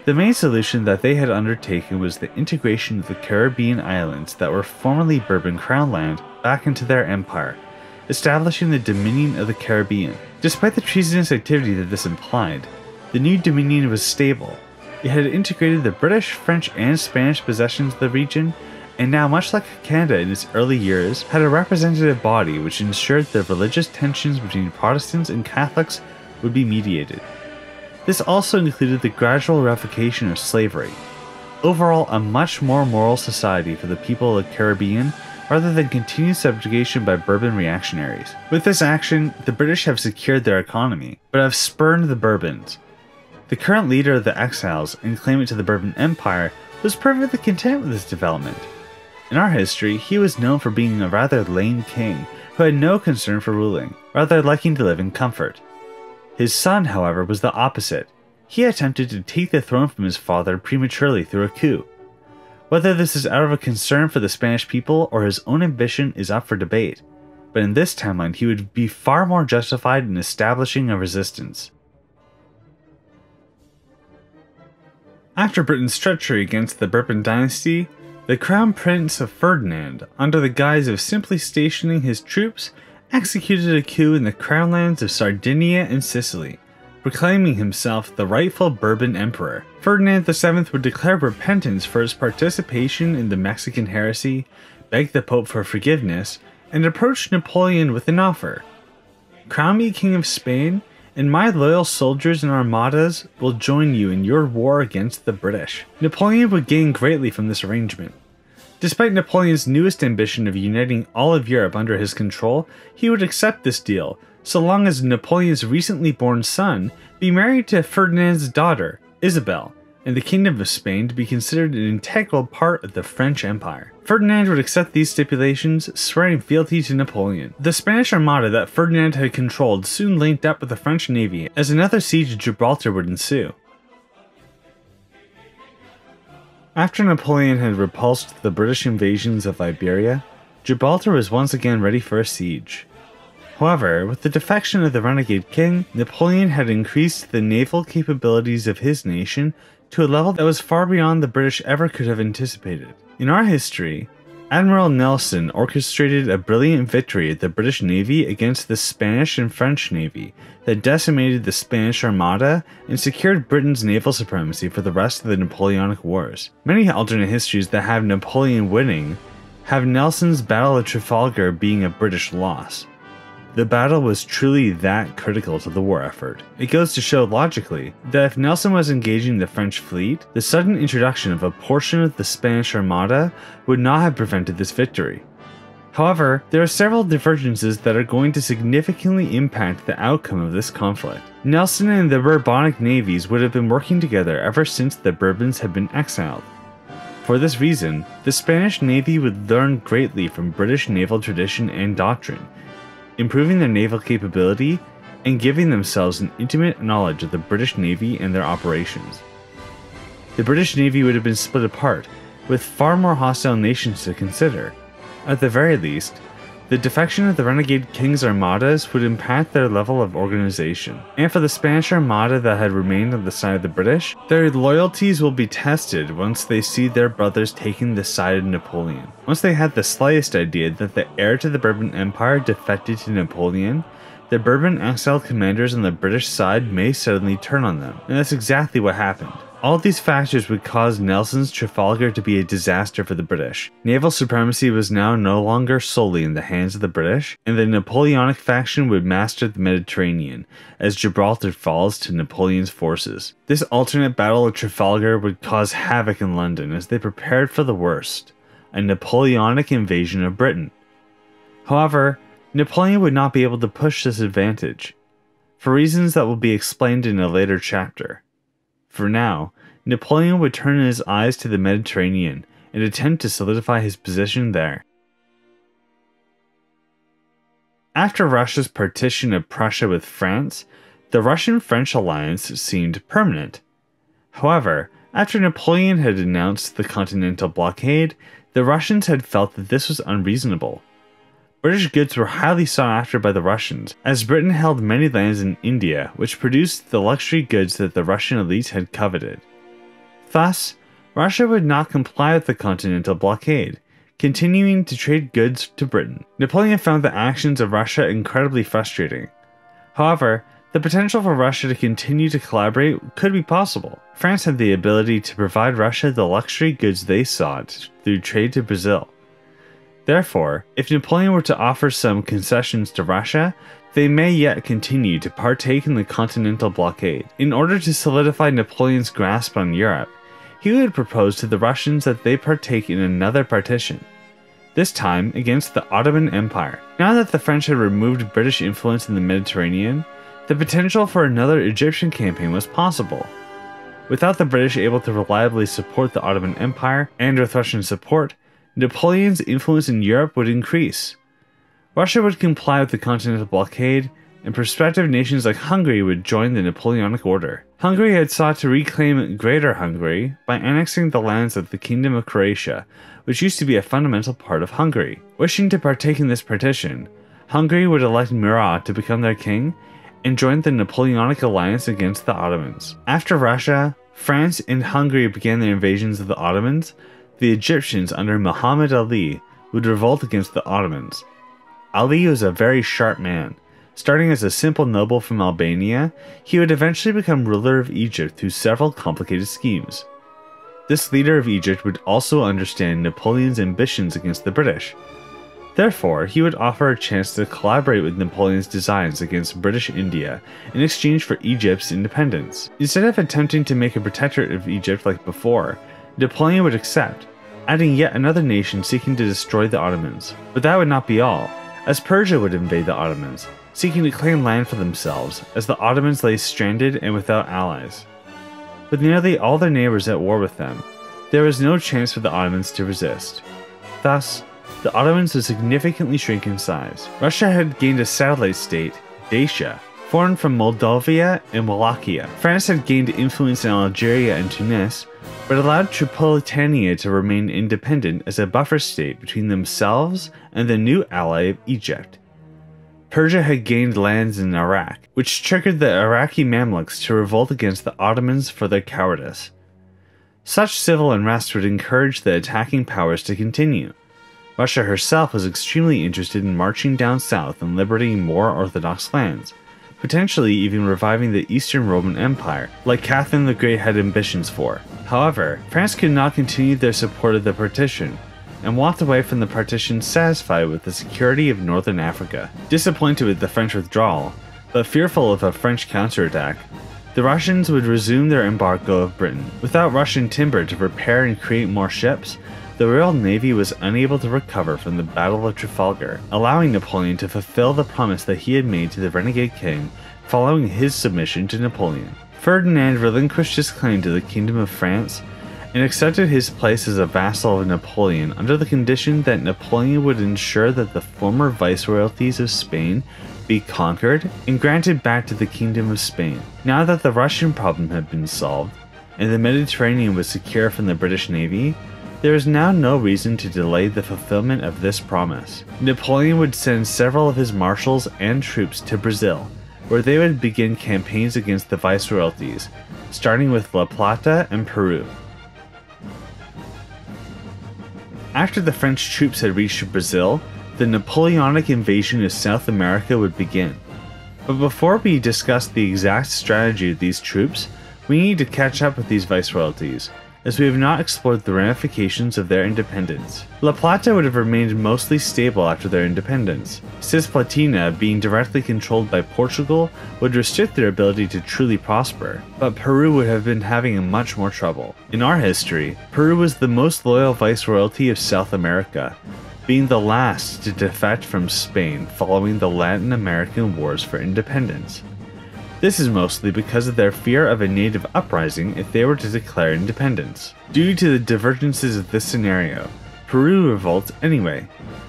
The main solution that they had undertaken was the integration of the Caribbean islands that were formerly Bourbon Crown land back into their empire, establishing the Dominion of the Caribbean. Despite the treasonous activity that this implied, the new Dominion was stable. It had integrated the British, French, and Spanish possessions of the region, and now, much like Canada in its early years, had a representative body which ensured that religious tensions between Protestants and Catholics would be mediated. This also included the gradual revocation of slavery. Overall, a much more moral society for the people of the Caribbean, rather than continued subjugation by Bourbon reactionaries. With this action, the British have secured their economy, but have spurned the Bourbons. The current leader of the exiles and claimant to the Bourbon Empire was perfectly content with this development. In our history, he was known for being a rather lame king who had no concern for ruling, rather liking to live in comfort. His son, however, was the opposite. He attempted to take the throne from his father prematurely through a coup. Whether this is out of a concern for the Spanish people or his own ambition is up for debate, but in this timeline he would be far more justified in establishing a resistance. After Britain's treachery against the Bourbon dynasty, the Crown Prince of Ferdinand, under the guise of simply stationing his troops, executed a coup in the crown lands of Sardinia and Sicily, proclaiming himself the rightful Bourbon Emperor. Ferdinand VII would declare repentance for his participation in the Mexican heresy, beg the Pope for forgiveness, and approach Napoleon with an offer. Crown me King of Spain, and my loyal soldiers and armadas will join you in your war against the British. Napoleon would gain greatly from this arrangement. Despite Napoleon's newest ambition of uniting all of Europe under his control, he would accept this deal, so long as Napoleon's recently born son be married to Ferdinand's daughter, Isabel, and the Kingdom of Spain to be considered an integral part of the French Empire. Ferdinand would accept these stipulations, swearing fealty to Napoleon. The Spanish Armada that Ferdinand had controlled soon linked up with the French Navy, as another siege of Gibraltar would ensue. After Napoleon had repulsed the British invasions of Iberia, Gibraltar was once again ready for a siege. However, with the defection of the renegade king, Napoleon had increased the naval capabilities of his nation to a level that was far beyond the British ever could have anticipated. In our history, Admiral Nelson orchestrated a brilliant victory at the British Navy against the Spanish and French Navy that decimated the Spanish Armada and secured Britain's naval supremacy for the rest of the Napoleonic Wars. Many alternate histories that have Napoleon winning have Nelson's Battle of Trafalgar being a British loss. The battle was truly that critical to the war effort. It goes to show logically that if Nelson was engaging the French fleet, the sudden introduction of a portion of the Spanish Armada would not have prevented this victory. However, there are several divergences that are going to significantly impact the outcome of this conflict. Nelson and the Bourbonic navies would have been working together ever since the Bourbons had been exiled. For this reason, the Spanish Navy would learn greatly from British naval tradition and doctrine, improving their naval capability and giving themselves an intimate knowledge of the British Navy and their operations. The British Navy would have been split apart, with far more hostile nations to consider. At the very least, the defection of the renegade king's armadas would impact their level of organization. And for the Spanish Armada that had remained on the side of the British, their loyalties will be tested once they see their brothers taking the side of Napoleon. Once they had the slightest idea that the heir to the Bourbon Empire defected to Napoleon, the Bourbon exiled commanders on the British side may suddenly turn on them. And that's exactly what happened. All of these factors would cause Nelson's Trafalgar to be a disaster for the British. Naval supremacy was now no longer solely in the hands of the British, and the Napoleonic faction would master the Mediterranean, as Gibraltar falls to Napoleon's forces. This alternate Battle of Trafalgar would cause havoc in London as they prepared for the worst, a Napoleonic invasion of Britain. However, Napoleon would not be able to push this advantage, for reasons that will be explained in a later chapter. For now, Napoleon would turn his eyes to the Mediterranean and attempt to solidify his position there. After Russia's partition of Prussia with France, the Russian-French alliance seemed permanent. However, after Napoleon had announced the continental blockade, the Russians had felt that this was unreasonable. British goods were highly sought after by the Russians, as Britain held many lands in India which produced the luxury goods that the Russian elite had coveted. Thus, Russia would not comply with the continental blockade, continuing to trade goods to Britain. Napoleon found the actions of Russia incredibly frustrating. However, the potential for Russia to continue to collaborate could be possible. France had the ability to provide Russia the luxury goods they sought through trade to Brazil. Therefore, if Napoleon were to offer some concessions to Russia, they may yet continue to partake in the continental blockade. In order to solidify Napoleon's grasp on Europe, he would propose to the Russians that they partake in another partition, this time against the Ottoman Empire. Now that the French had removed British influence in the Mediterranean, the potential for another Egyptian campaign was possible. Without the British able to reliably support the Ottoman Empire, and with Russian support, Napoleon's influence in Europe would increase. Russia would comply with the continental blockade, and prospective nations like Hungary would join the Napoleonic order. Hungary had sought to reclaim Greater Hungary by annexing the lands of the Kingdom of Croatia, which used to be a fundamental part of Hungary. Wishing to partake in this partition, Hungary would elect Murat to become their king, and join the Napoleonic alliance against the Ottomans. After Russia, France, and Hungary began their invasions of the Ottomans, the Egyptians under Muhammad Ali would revolt against the Ottomans. Ali was a very sharp man. Starting as a simple noble from Albania, he would eventually become ruler of Egypt through several complicated schemes. This leader of Egypt would also understand Napoleon's ambitions against the British. Therefore, he would offer a chance to collaborate with Napoleon's designs against British India in exchange for Egypt's independence. Instead of attempting to make a protectorate of Egypt like before, Napoleon would accept, adding yet another nation seeking to destroy the Ottomans. But that would not be all, as Persia would invade the Ottomans, seeking to claim land for themselves as the Ottomans lay stranded and without allies. With nearly all their neighbors at war with them, there was no chance for the Ottomans to resist. Thus, the Ottomans would significantly shrink in size. Russia had gained a satellite state, Dacia, formed from Moldavia and Wallachia. France had gained influence in Algeria and Tunis, but allowed Tripolitania to remain independent as a buffer state between themselves and the new ally of Egypt. Persia had gained lands in Iraq, which triggered the Iraqi Mamluks to revolt against the Ottomans for their cowardice. Such civil unrest would encourage the attacking powers to continue. Russia herself was extremely interested in marching down south and liberating more Orthodox lands, potentially even reviving the Eastern Roman Empire, like Catherine the Great had ambitions for. However, France could not continue their support of the partition, and walked away from the partition satisfied with the security of northern Africa. Disappointed with the French withdrawal, but fearful of a French counterattack, the Russians would resume their embargo of Britain. Without Russian timber to repair and create more ships, the Royal Navy was unable to recover from the Battle of Trafalgar, allowing Napoleon to fulfill the promise that he had made to the renegade king following his submission to Napoleon. Ferdinand relinquished his claim to the Kingdom of France and accepted his place as a vassal of Napoleon under the condition that Napoleon would ensure that the former viceroyalties of Spain be conquered and granted back to the Kingdom of Spain. Now that the Russian problem had been solved, and the Mediterranean was secure from the British Navy, there is now no reason to delay the fulfillment of this promise. Napoleon would send several of his marshals and troops to Brazil, where they would begin campaigns against the viceroyalties, starting with La Plata and Peru. After the French troops had reached Brazil, the Napoleonic invasion of South America would begin. But before we discuss the exact strategy of these troops, we need to catch up with these viceroyalties, as we have not explored the ramifications of their independence. La Plata would have remained mostly stable after their independence. Cisplatina, being directly controlled by Portugal, would restrict their ability to truly prosper, but Peru would have been having much more trouble. In our history, Peru was the most loyal viceroyalty of South America, being the last to defect from Spain following the Latin American Wars for Independence. This is mostly because of their fear of a native uprising if they were to declare independence. Due to the divergences of this scenario, Peru revolts anyway,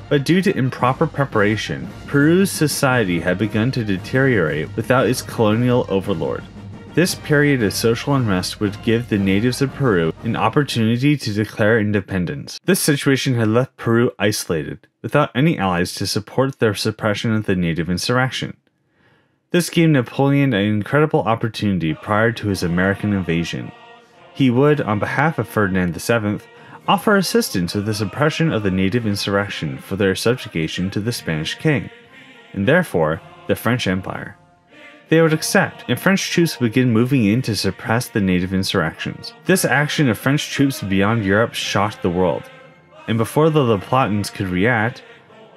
but due to improper preparation, Peru's society had begun to deteriorate without its colonial overlord. This period of social unrest would give the natives of Peru an opportunity to declare independence. This situation had left Peru isolated, without any allies to support their suppression of the native insurrection. This gave Napoleon an incredible opportunity prior to his American invasion. He would, on behalf of Ferdinand VII, offer assistance with the suppression of the native insurrection for their subjugation to the Spanish king, and therefore the French Empire. They would accept, and French troops would begin moving in to suppress the native insurrections. This action of French troops beyond Europe shocked the world, and before the La Platans could react,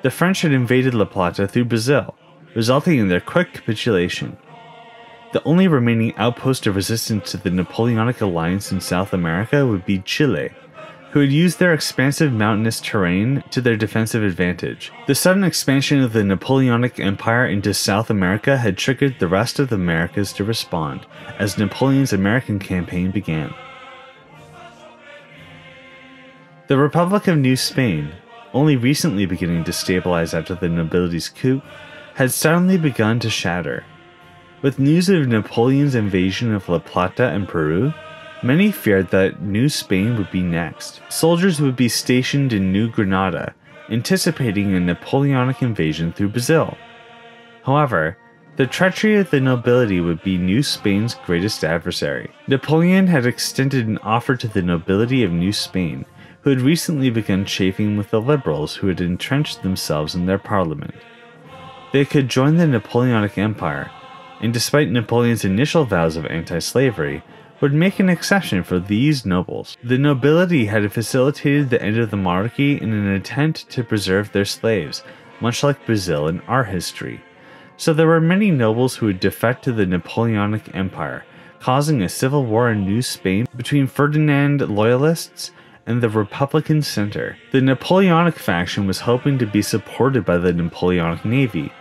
the French had invaded La Plata through Brazil, resulting in their quick capitulation. The only remaining outpost of resistance to the Napoleonic alliance in South America would be Chile, who had used their expansive mountainous terrain to their defensive advantage. The sudden expansion of the Napoleonic Empire into South America had triggered the rest of the Americas to respond, as Napoleon's American campaign began. The Republic of New Spain, only recently beginning to stabilize after the nobility's coup, had suddenly begun to shatter. With news of Napoleon's invasion of La Plata and Peru, many feared that New Spain would be next. Soldiers would be stationed in New Granada, anticipating a Napoleonic invasion through Brazil. However, the treachery of the nobility would be New Spain's greatest adversary. Napoleon had extended an offer to the nobility of New Spain, who had recently begun chafing with the liberals who had entrenched themselves in their parliament. They could join the Napoleonic Empire, and despite Napoleon's initial vows of anti-slavery, would make an exception for these nobles. The nobility had facilitated the end of the monarchy in an attempt to preserve their slaves, much like Brazil in our history. So there were many nobles who would defect to the Napoleonic Empire, causing a civil war in New Spain between Ferdinand loyalists and the Republican center. The Napoleonic faction was hoping to be supported by the Napoleonic Navy.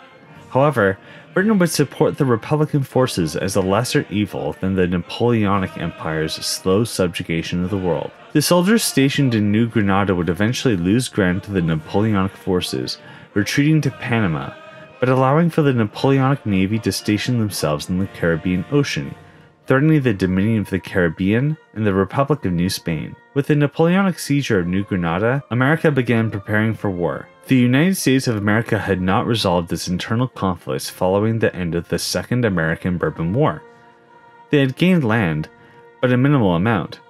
However, Britain would support the Republican forces as a lesser evil than the Napoleonic Empire's slow subjugation of the world. The soldiers stationed in New Granada would eventually lose ground to the Napoleonic forces, retreating to Panama, but allowing for the Napoleonic Navy to station themselves in the Caribbean Ocean, threatening the Dominion of the Caribbean and the Republic of New Spain. With the Napoleonic seizure of New Granada, America began preparing for war. The United States of America had not resolved its internal conflicts following the end of the Second American Bourbon War. They had gained land, but a minimal amount,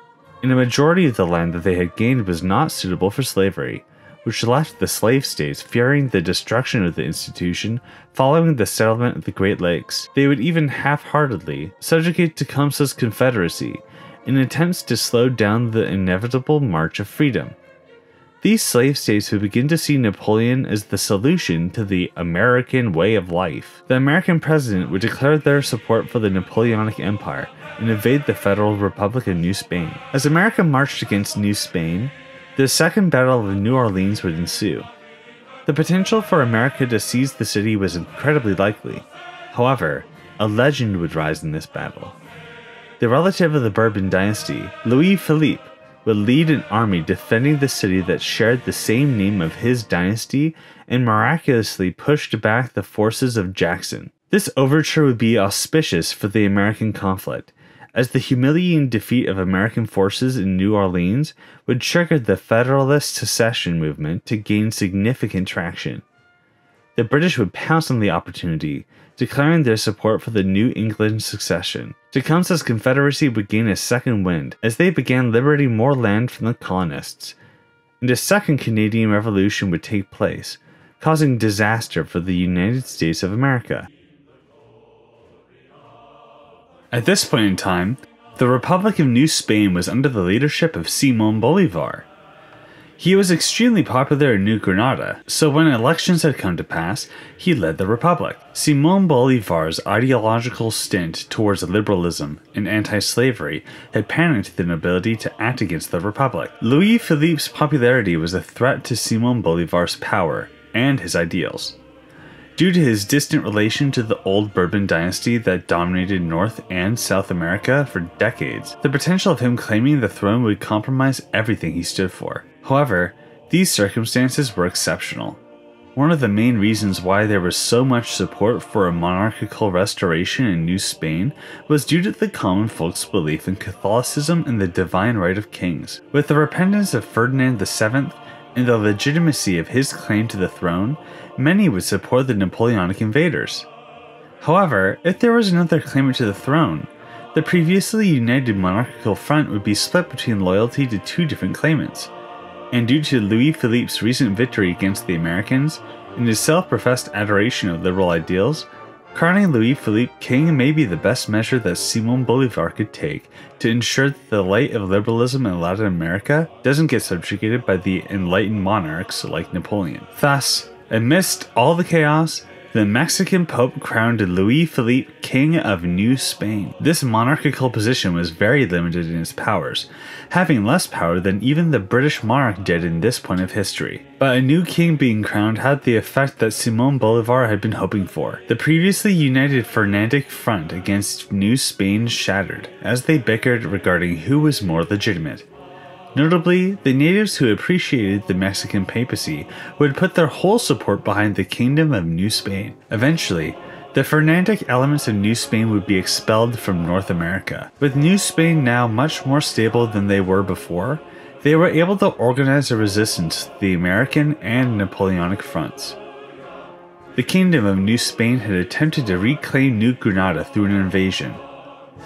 and a majority of the land that they had gained was not suitable for slavery, which left the slave states fearing the destruction of the institution following the settlement of the Great Lakes. They would even half-heartedly subjugate Tecumseh's Confederacy in attempts to slow down the inevitable march of freedom. These slave states would begin to see Napoleon as the solution to the American way of life. The American president would declare their support for the Napoleonic Empire and invade the Federal Republic of New Spain. As America marched against New Spain, the Second Battle of New Orleans would ensue. The potential for America to seize the city was incredibly likely. However, a legend would rise in this battle. The relative of the Bourbon dynasty, Louis Philippe, would lead an army defending the city that shared the same name of his dynasty and miraculously pushed back the forces of Jackson. This overture would be auspicious for the American conflict, as the humiliating defeat of American forces in New Orleans would trigger the Federalist secession movement to gain significant traction. The British would pounce on the opportunity, declaring their support for the New England succession. Tecumseh's Confederacy would gain a second wind as they began liberating more land from the colonists, and a second Canadian Revolution would take place, causing disaster for the United States of America. At this point in time, the Republic of New Spain was under the leadership of Simón Bolívar. He was extremely popular in New Granada, so when elections had come to pass, he led the republic. Simón Bolívar's ideological stint towards liberalism and anti-slavery had panicked the nobility to act against the republic. Louis Philippe's popularity was a threat to Simón Bolívar's power and his ideals. Due to his distant relation to the old Bourbon dynasty that dominated North and South America for decades, the potential of him claiming the throne would compromise everything he stood for. However, these circumstances were exceptional. One of the main reasons why there was so much support for a monarchical restoration in New Spain was due to the common folk's belief in Catholicism and the divine right of kings. With the repentance of Ferdinand VII and the legitimacy of his claim to the throne, many would support the Napoleonic invaders. However, if there was another claimant to the throne, the previously united monarchical front would be split between loyalty to two different claimants. And due to Louis Philippe's recent victory against the Americans and his self-professed adoration of liberal ideals, crowning Louis Philippe king may be the best measure that Simón Bolívar could take to ensure that the light of liberalism in Latin America doesn't get subjugated by the enlightened monarchs like Napoleon. Thus, amidst all the chaos, the Mexican Pope crowned Louis Philippe King of New Spain. This monarchical position was very limited in its powers, having less power than even the British monarch did in this point of history. But a new king being crowned had the effect that Simón Bolívar had been hoping for. The previously united Fernandic front against New Spain shattered, as they bickered regarding who was more legitimate. Notably, the natives who appreciated the Mexican papacy would put their whole support behind the Kingdom of New Spain. Eventually, the Fernandic elements of New Spain would be expelled from North America. With New Spain now much more stable than they were before, they were able to organize a resistance to the American and Napoleonic fronts. The Kingdom of New Spain had attempted to reclaim New Granada through an invasion.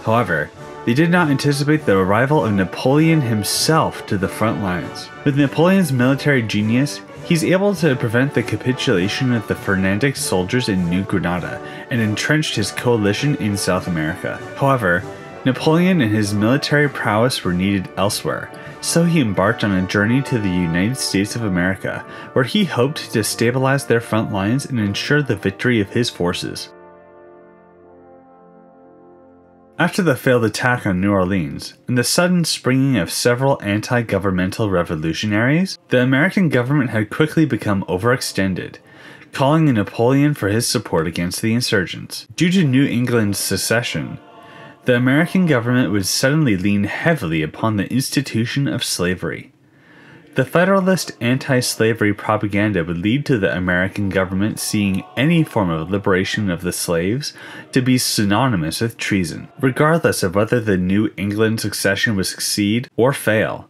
However, they did not anticipate the arrival of Napoleon himself to the front lines. With Napoleon's military genius, he's able to prevent the capitulation of the Fernandic soldiers in New Granada and entrenched his coalition in South America. However, Napoleon and his military prowess were needed elsewhere, so he embarked on a journey to the United States of America, where he hoped to stabilize their front lines and ensure the victory of his forces. After the failed attack on New Orleans, and the sudden springing of several anti-governmental revolutionaries, the American government had quickly become overextended, calling on Napoleon for his support against the insurgents. Due to New England's secession, the American government would suddenly lean heavily upon the institution of slavery. The Federalist anti-slavery propaganda would lead to the American government seeing any form of liberation of the slaves to be synonymous with treason. Regardless of whether the New England succession would succeed or fail,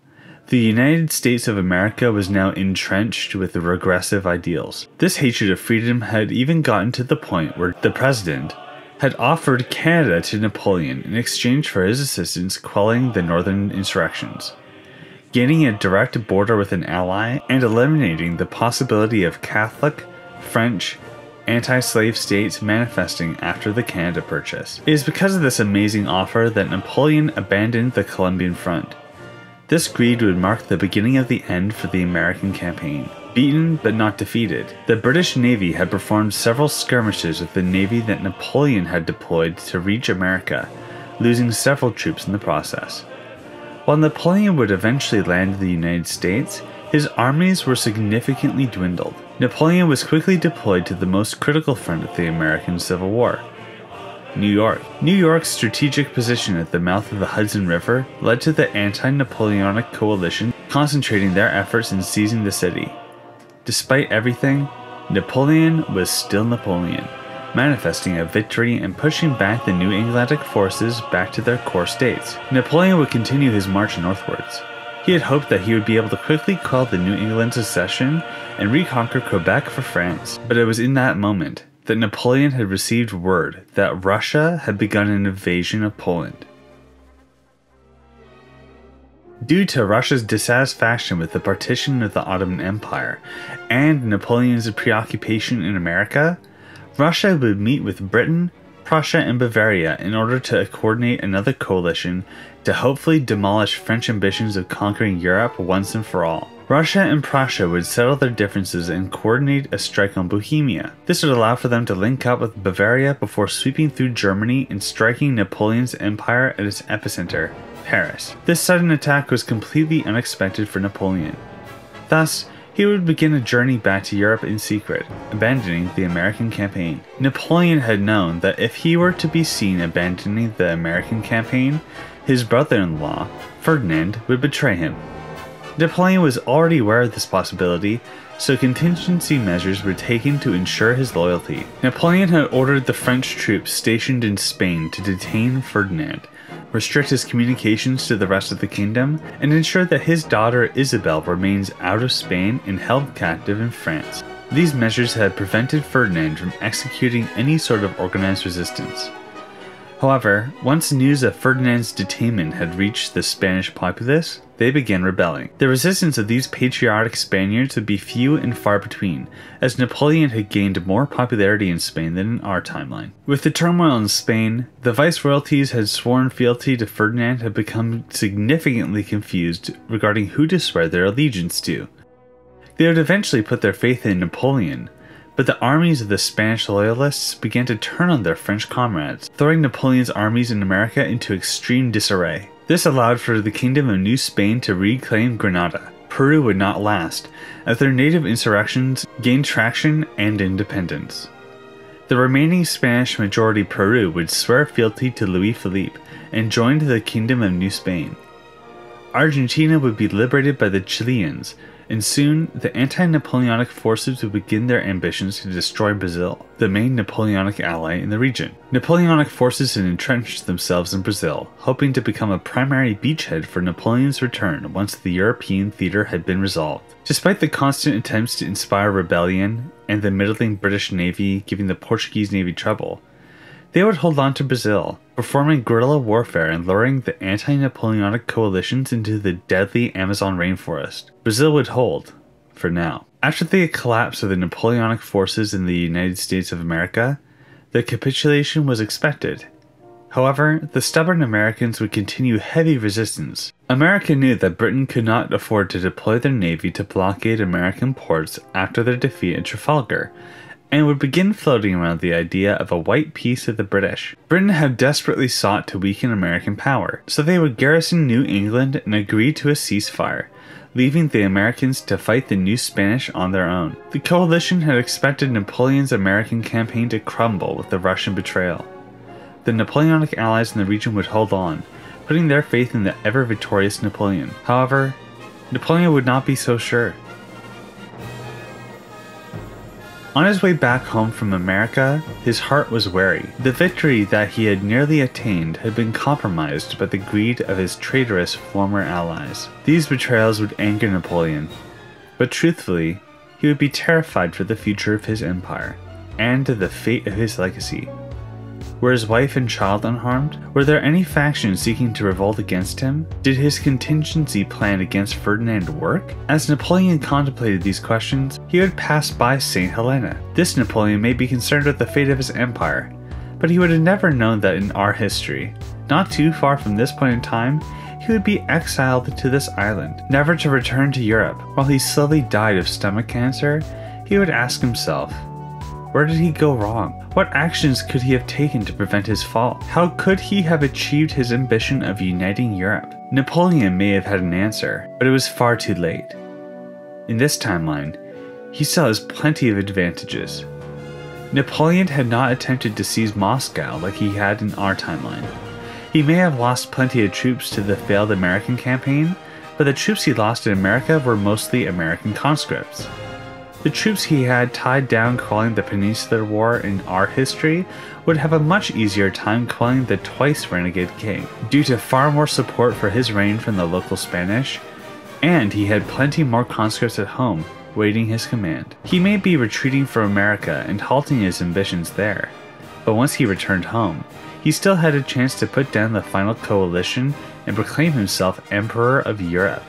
the United States of America was now entrenched with regressive ideals. This hatred of freedom had even gotten to the point where the president had offered Canada to Napoleon in exchange for his assistance quelling the northern insurrections, gaining a direct border with an ally, and eliminating the possibility of Catholic, French, anti-slave states manifesting after the Canada Purchase. It is because of this amazing offer that Napoleon abandoned the Columbian Front. This greed would mark the beginning of the end for the American campaign. Beaten but not defeated, the British Navy had performed several skirmishes with the navy that Napoleon had deployed to reach America, losing several troops in the process. While Napoleon would eventually land in the United States, his armies were significantly dwindled. Napoleon was quickly deployed to the most critical front of the American Civil War, New York. New York's strategic position at the mouth of the Hudson River led to the anti-Napoleonic coalition concentrating their efforts in seizing the city. Despite everything, Napoleon was still Napoleon, manifesting a victory and pushing back the New Englandic forces back to their core states. Napoleon would continue his march northwards. He had hoped that he would be able to quickly quell the New England secession and reconquer Quebec for France, but it was in that moment that Napoleon had received word that Russia had begun an invasion of Poland. Due to Russia's dissatisfaction with the partition of the Ottoman Empire and Napoleon's preoccupation in America, Russia would meet with Britain, Prussia, and Bavaria in order to coordinate another coalition to hopefully demolish French ambitions of conquering Europe once and for all. Russia and Prussia would settle their differences and coordinate a strike on Bohemia. This would allow for them to link up with Bavaria before sweeping through Germany and striking Napoleon's empire at its epicenter, Paris. This sudden attack was completely unexpected for Napoleon. Thus, he would begin a journey back to Europe in secret, abandoning the American campaign. Napoleon had known that if he were to be seen abandoning the American campaign, his brother-in-law, Ferdinand, would betray him. Napoleon was already aware of this possibility, so contingency measures were taken to ensure his loyalty. Napoleon had ordered the French troops stationed in Spain to detain Ferdinand, restrict his communications to the rest of the kingdom, and ensure that his daughter Isabel remains out of Spain and held captive in France. These measures had prevented Ferdinand from executing any sort of organized resistance. However, once news of Ferdinand's detainment had reached the Spanish populace, they began rebelling. The resistance of these patriotic Spaniards would be few and far between, as Napoleon had gained more popularity in Spain than in our timeline. With the turmoil in Spain, the viceroyalties had sworn fealty to Ferdinand had become significantly confused regarding who to swear their allegiance to. They would eventually put their faith in Napoleon, but the armies of the Spanish loyalists began to turn on their French comrades, throwing Napoleon's armies in America into extreme disarray. This allowed for the Kingdom of New Spain to reclaim Granada. Peru would not last, as their native insurrections gained traction and independence. The remaining Spanish-majority Peru would swear fealty to Louis Philippe and join the Kingdom of New Spain. Argentina would be liberated by the Chileans, and soon the anti-Napoleonic forces would begin their ambitions to destroy Brazil, the main Napoleonic ally in the region. Napoleonic forces had entrenched themselves in Brazil, hoping to become a primary beachhead for Napoleon's return once the European theater had been resolved. Despite the constant attempts to inspire rebellion and the middling British Navy giving the Portuguese Navy trouble, they would hold on to Brazil, performing guerrilla warfare and luring the anti-Napoleonic coalitions into the deadly Amazon rainforest. Brazil would hold, for now. After the collapse of the Napoleonic forces in the United States of America, the capitulation was expected. However, the stubborn Americans would continue heavy resistance. America knew that Britain could not afford to deploy their navy to blockade American ports after their defeat at Trafalgar, and would begin floating around the idea of a white peace with the British. Britain had desperately sought to weaken American power, so they would garrison New England and agree to a ceasefire, leaving the Americans to fight the new Spanish on their own. The coalition had expected Napoleon's American campaign to crumble with the Russian betrayal. The Napoleonic allies in the region would hold on, putting their faith in the ever-victorious Napoleon. However, Napoleon would not be so sure. On his way back home from America, his heart was wary. The victory that he had nearly attained had been compromised by the greed of his traitorous former allies. These betrayals would anger Napoleon, but truthfully, he would be terrified for the future of his empire, and the fate of his legacy. Were his wife and child unharmed? Were there any factions seeking to revolt against him? Did his contingency plan against Ferdinand work? As Napoleon contemplated these questions, he would pass by St. Helena. This Napoleon may be concerned with the fate of his empire, but he would have never known that in our history, not too far from this point in time, he would be exiled to this island, never to return to Europe. While he slowly died of stomach cancer, he would ask himself, where did he go wrong? What actions could he have taken to prevent his fall? How could he have achieved his ambition of uniting Europe? Napoleon may have had an answer, but it was far too late. In this timeline, he still has plenty of advantages. Napoleon had not attempted to seize Moscow like he had in our timeline. He may have lost plenty of troops to the failed American campaign, but the troops he lost in America were mostly American conscripts. The troops he had tied down quelling the Peninsular War in our history would have a much easier time quelling the twice renegade king, due to far more support for his reign from the local Spanish, and he had plenty more conscripts at home waiting his command. He may be retreating from America and halting his ambitions there, but once he returned home, he still had a chance to put down the final coalition and proclaim himself Emperor of Europe.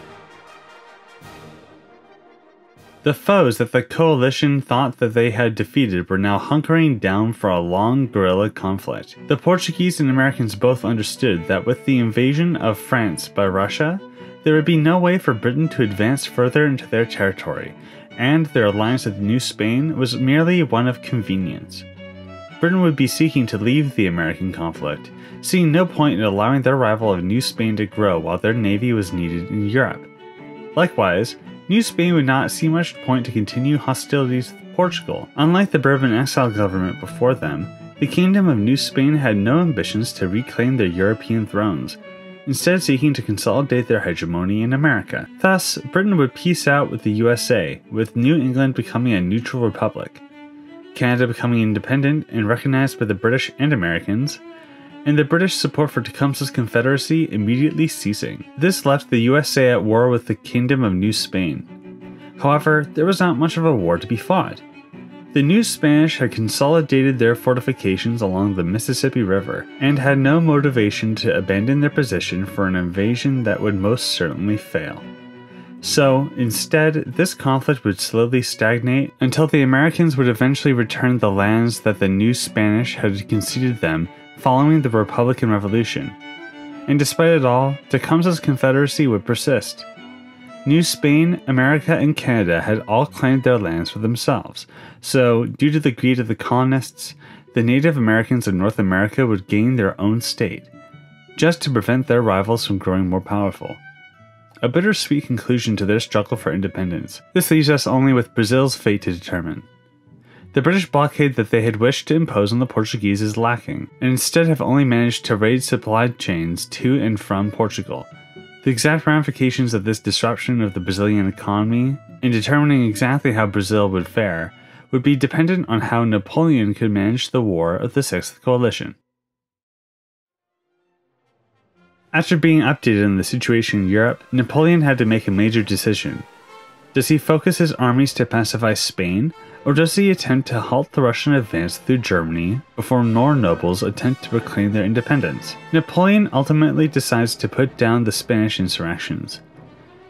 The foes that the coalition thought that they had defeated were now hunkering down for a long guerrilla conflict. The Portuguese and Americans both understood that with the invasion of France by Russia, there would be no way for Britain to advance further into their territory, and their alliance with New Spain was merely one of convenience. Britain would be seeking to leave the American conflict, seeing no point in allowing their rival of New Spain to grow while their navy was needed in Europe. Likewise, New Spain would not see much point to continue hostilities with Portugal. Unlike the Bourbon exile government before them, the Kingdom of New Spain had no ambitions to reclaim their European thrones, instead seeking to consolidate their hegemony in America. Thus, Britain would peace out with the USA, with New England becoming a neutral republic, Canada becoming independent and recognized by the British and Americans, and the British support for Tecumseh's Confederacy immediately ceasing. This left the USA at war with the Kingdom of New Spain. However, there was not much of a war to be fought. The New Spanish had consolidated their fortifications along the Mississippi River, and had no motivation to abandon their position for an invasion that would most certainly fail. So, instead, this conflict would slowly stagnate until the Americans would eventually return the lands that the New Spanish had conceded them following the Republican Revolution. And despite it all, Tecumseh's Confederacy would persist. New Spain, America, and Canada had all claimed their lands for themselves, so due to the greed of the colonists, the Native Americans of North America would gain their own state, just to prevent their rivals from growing more powerful. A bittersweet conclusion to their struggle for independence. This leaves us only with Brazil's fate to determine. The British blockade that they had wished to impose on the Portuguese is lacking, and instead have only managed to raid supply chains to and from Portugal. The exact ramifications of this disruption of the Brazilian economy, and determining exactly how Brazil would fare, would be dependent on how Napoleon could manage the War of the Sixth Coalition. After being updated on the situation in Europe, Napoleon had to make a major decision. Does he focus his armies to pacify Spain, or does he attempt to halt the Russian advance through Germany before more nobles attempt to proclaim their independence? Napoleon ultimately decides to put down the Spanish insurrections.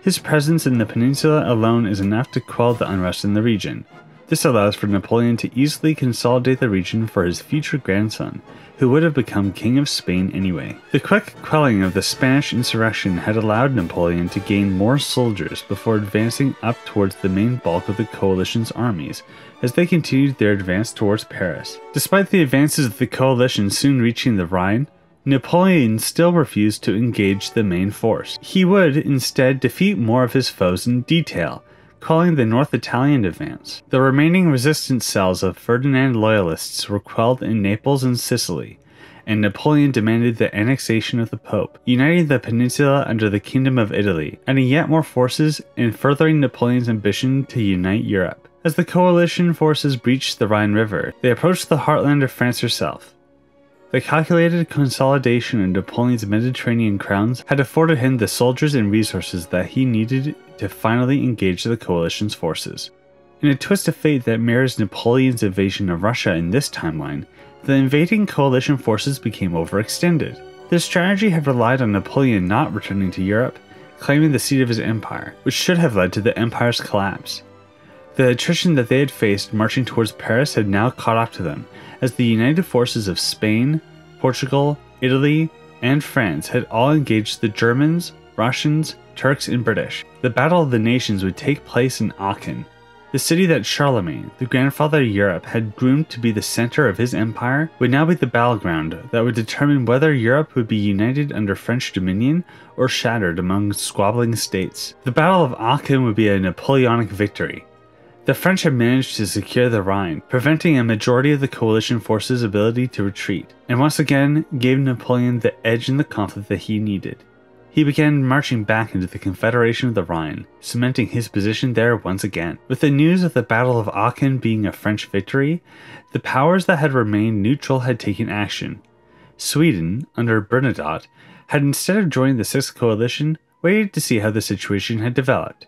His presence in the peninsula alone is enough to quell the unrest in the region. This allows for Napoleon to easily consolidate the region for his future grandson, who would have become King of Spain anyway. The quick quelling of the Spanish insurrection had allowed Napoleon to gain more soldiers before advancing up towards the main bulk of the coalition's armies as they continued their advance towards Paris. Despite the advances of the coalition soon reaching the Rhine, Napoleon still refused to engage the main force. He would instead defeat more of his foes in detail, calling the North Italian advance. The remaining resistance cells of Ferdinand loyalists were quelled in Naples and Sicily, and Napoleon demanded the annexation of the Pope, uniting the peninsula under the Kingdom of Italy, adding yet more forces and furthering Napoleon's ambition to unite Europe. As the coalition forces breached the Rhine River, they approached the heartland of France herself. The calculated consolidation of Napoleon's Mediterranean crowns had afforded him the soldiers and resources that he needed to finally engage the coalition's forces. In a twist of fate that mirrors Napoleon's invasion of Russia in this timeline, the invading coalition forces became overextended. Their strategy had relied on Napoleon not returning to Europe, claiming the seat of his empire, which should have led to the empire's collapse. The attrition that they had faced marching towards Paris had now caught up to them, as the united forces of Spain, Portugal, Italy, and France had all engaged the Germans, Russians, Turks, and British. The Battle of the Nations would take place in Aachen. The city that Charlemagne, the grandfather of Europe, had groomed to be the center of his empire, would now be the battleground that would determine whether Europe would be united under French dominion or shattered among squabbling states. The Battle of Aachen would be a Napoleonic victory. The French had managed to secure the Rhine, preventing a majority of the coalition forces' ability to retreat, and once again gave Napoleon the edge in the conflict that he needed. He began marching back into the Confederation of the Rhine, cementing his position there once again. With the news of the Battle of Aachen being a French victory, the powers that had remained neutral had taken action. Sweden, under Bernadotte, had instead of joining the Sixth Coalition, waited to see how the situation had developed.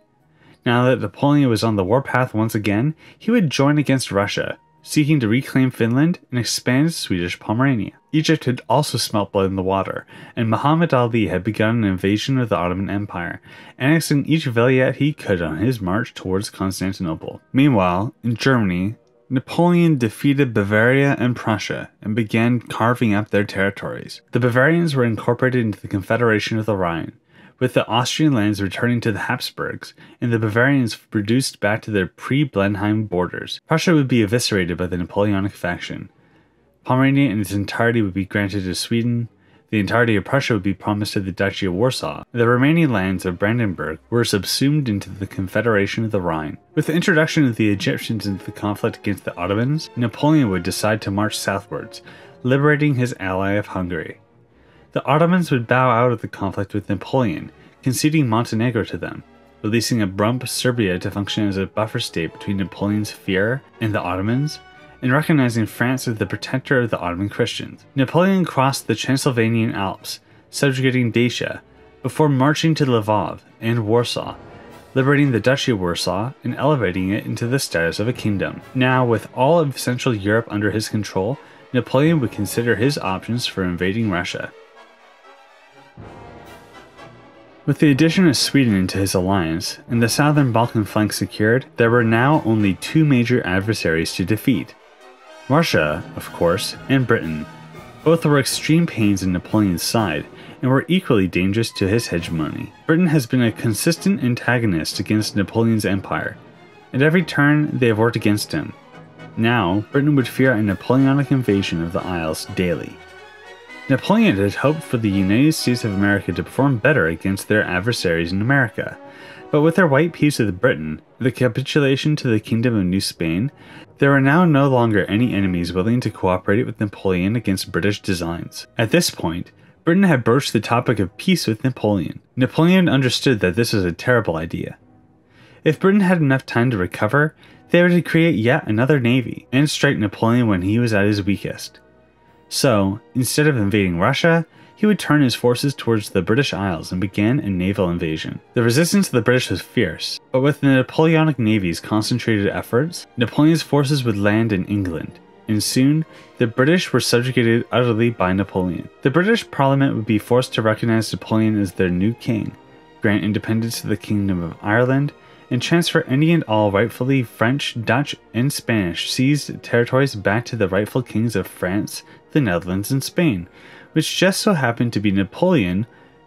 Now that Napoleon was on the warpath once again, he would join against Russia, seeking to reclaim Finland and expand Swedish Pomerania. Egypt had also smelt blood in the water, and Muhammad Ali had begun an invasion of the Ottoman Empire, annexing each vilayet he could on his march towards Constantinople. Meanwhile, in Germany, Napoleon defeated Bavaria and Prussia and began carving up their territories. The Bavarians were incorporated into the Confederation of the Rhine, with the Austrian lands returning to the Habsburgs, and the Bavarians reduced back to their pre-Blenheim borders. Prussia would be eviscerated by the Napoleonic faction. Pomerania in its entirety would be granted to Sweden, the entirety of Prussia would be promised to the Duchy of Warsaw, and the remaining lands of Brandenburg were subsumed into the Confederation of the Rhine. With the introduction of the Egyptians into the conflict against the Ottomans, Napoleon would decide to march southwards, liberating his ally of Hungary. The Ottomans would bow out of the conflict with Napoleon, conceding Montenegro to them, releasing a rump Serbia to function as a buffer state between Napoleon's fear and the Ottomans, and recognizing France as the protector of the Ottoman Christians. Napoleon crossed the Transylvanian Alps, subjugating Dacia, before marching to Lvov and Warsaw, liberating the Duchy of Warsaw and elevating it into the status of a kingdom. Now, with all of Central Europe under his control, Napoleon would consider his options for invading Russia. With the addition of Sweden into his alliance, and the southern Balkan flank secured, there were now only two major adversaries to defeat. Russia, of course, and Britain. Both were extreme pains in Napoleon's side, and were equally dangerous to his hegemony. Britain has been a consistent antagonist against Napoleon's empire. At every turn, they have worked against him. Now, Britain would fear a Napoleonic invasion of the Isles daily. Napoleon had hoped for the United States of America to perform better against their adversaries in America, but with their white peace with Britain, the capitulation to the Kingdom of New Spain, there were now no longer any enemies willing to cooperate with Napoleon against British designs. At this point, Britain had broached the topic of peace with Napoleon. Napoleon understood that this was a terrible idea. If Britain had enough time to recover, they would create yet another navy, and strike Napoleon when he was at his weakest. So, instead of invading Russia, he would turn his forces towards the British Isles and began a naval invasion. The resistance of the British was fierce, but with the Napoleonic navy's concentrated efforts, Napoleon's forces would land in England, and soon, the British were subjugated utterly by Napoleon. The British Parliament would be forced to recognize Napoleon as their new king, grant independence to the Kingdom of Ireland, and transfer any and all rightfully French, Dutch, and Spanish seized territories back to the rightful kings of France, the Netherlands, and Spain, which just so happened to be Napoleon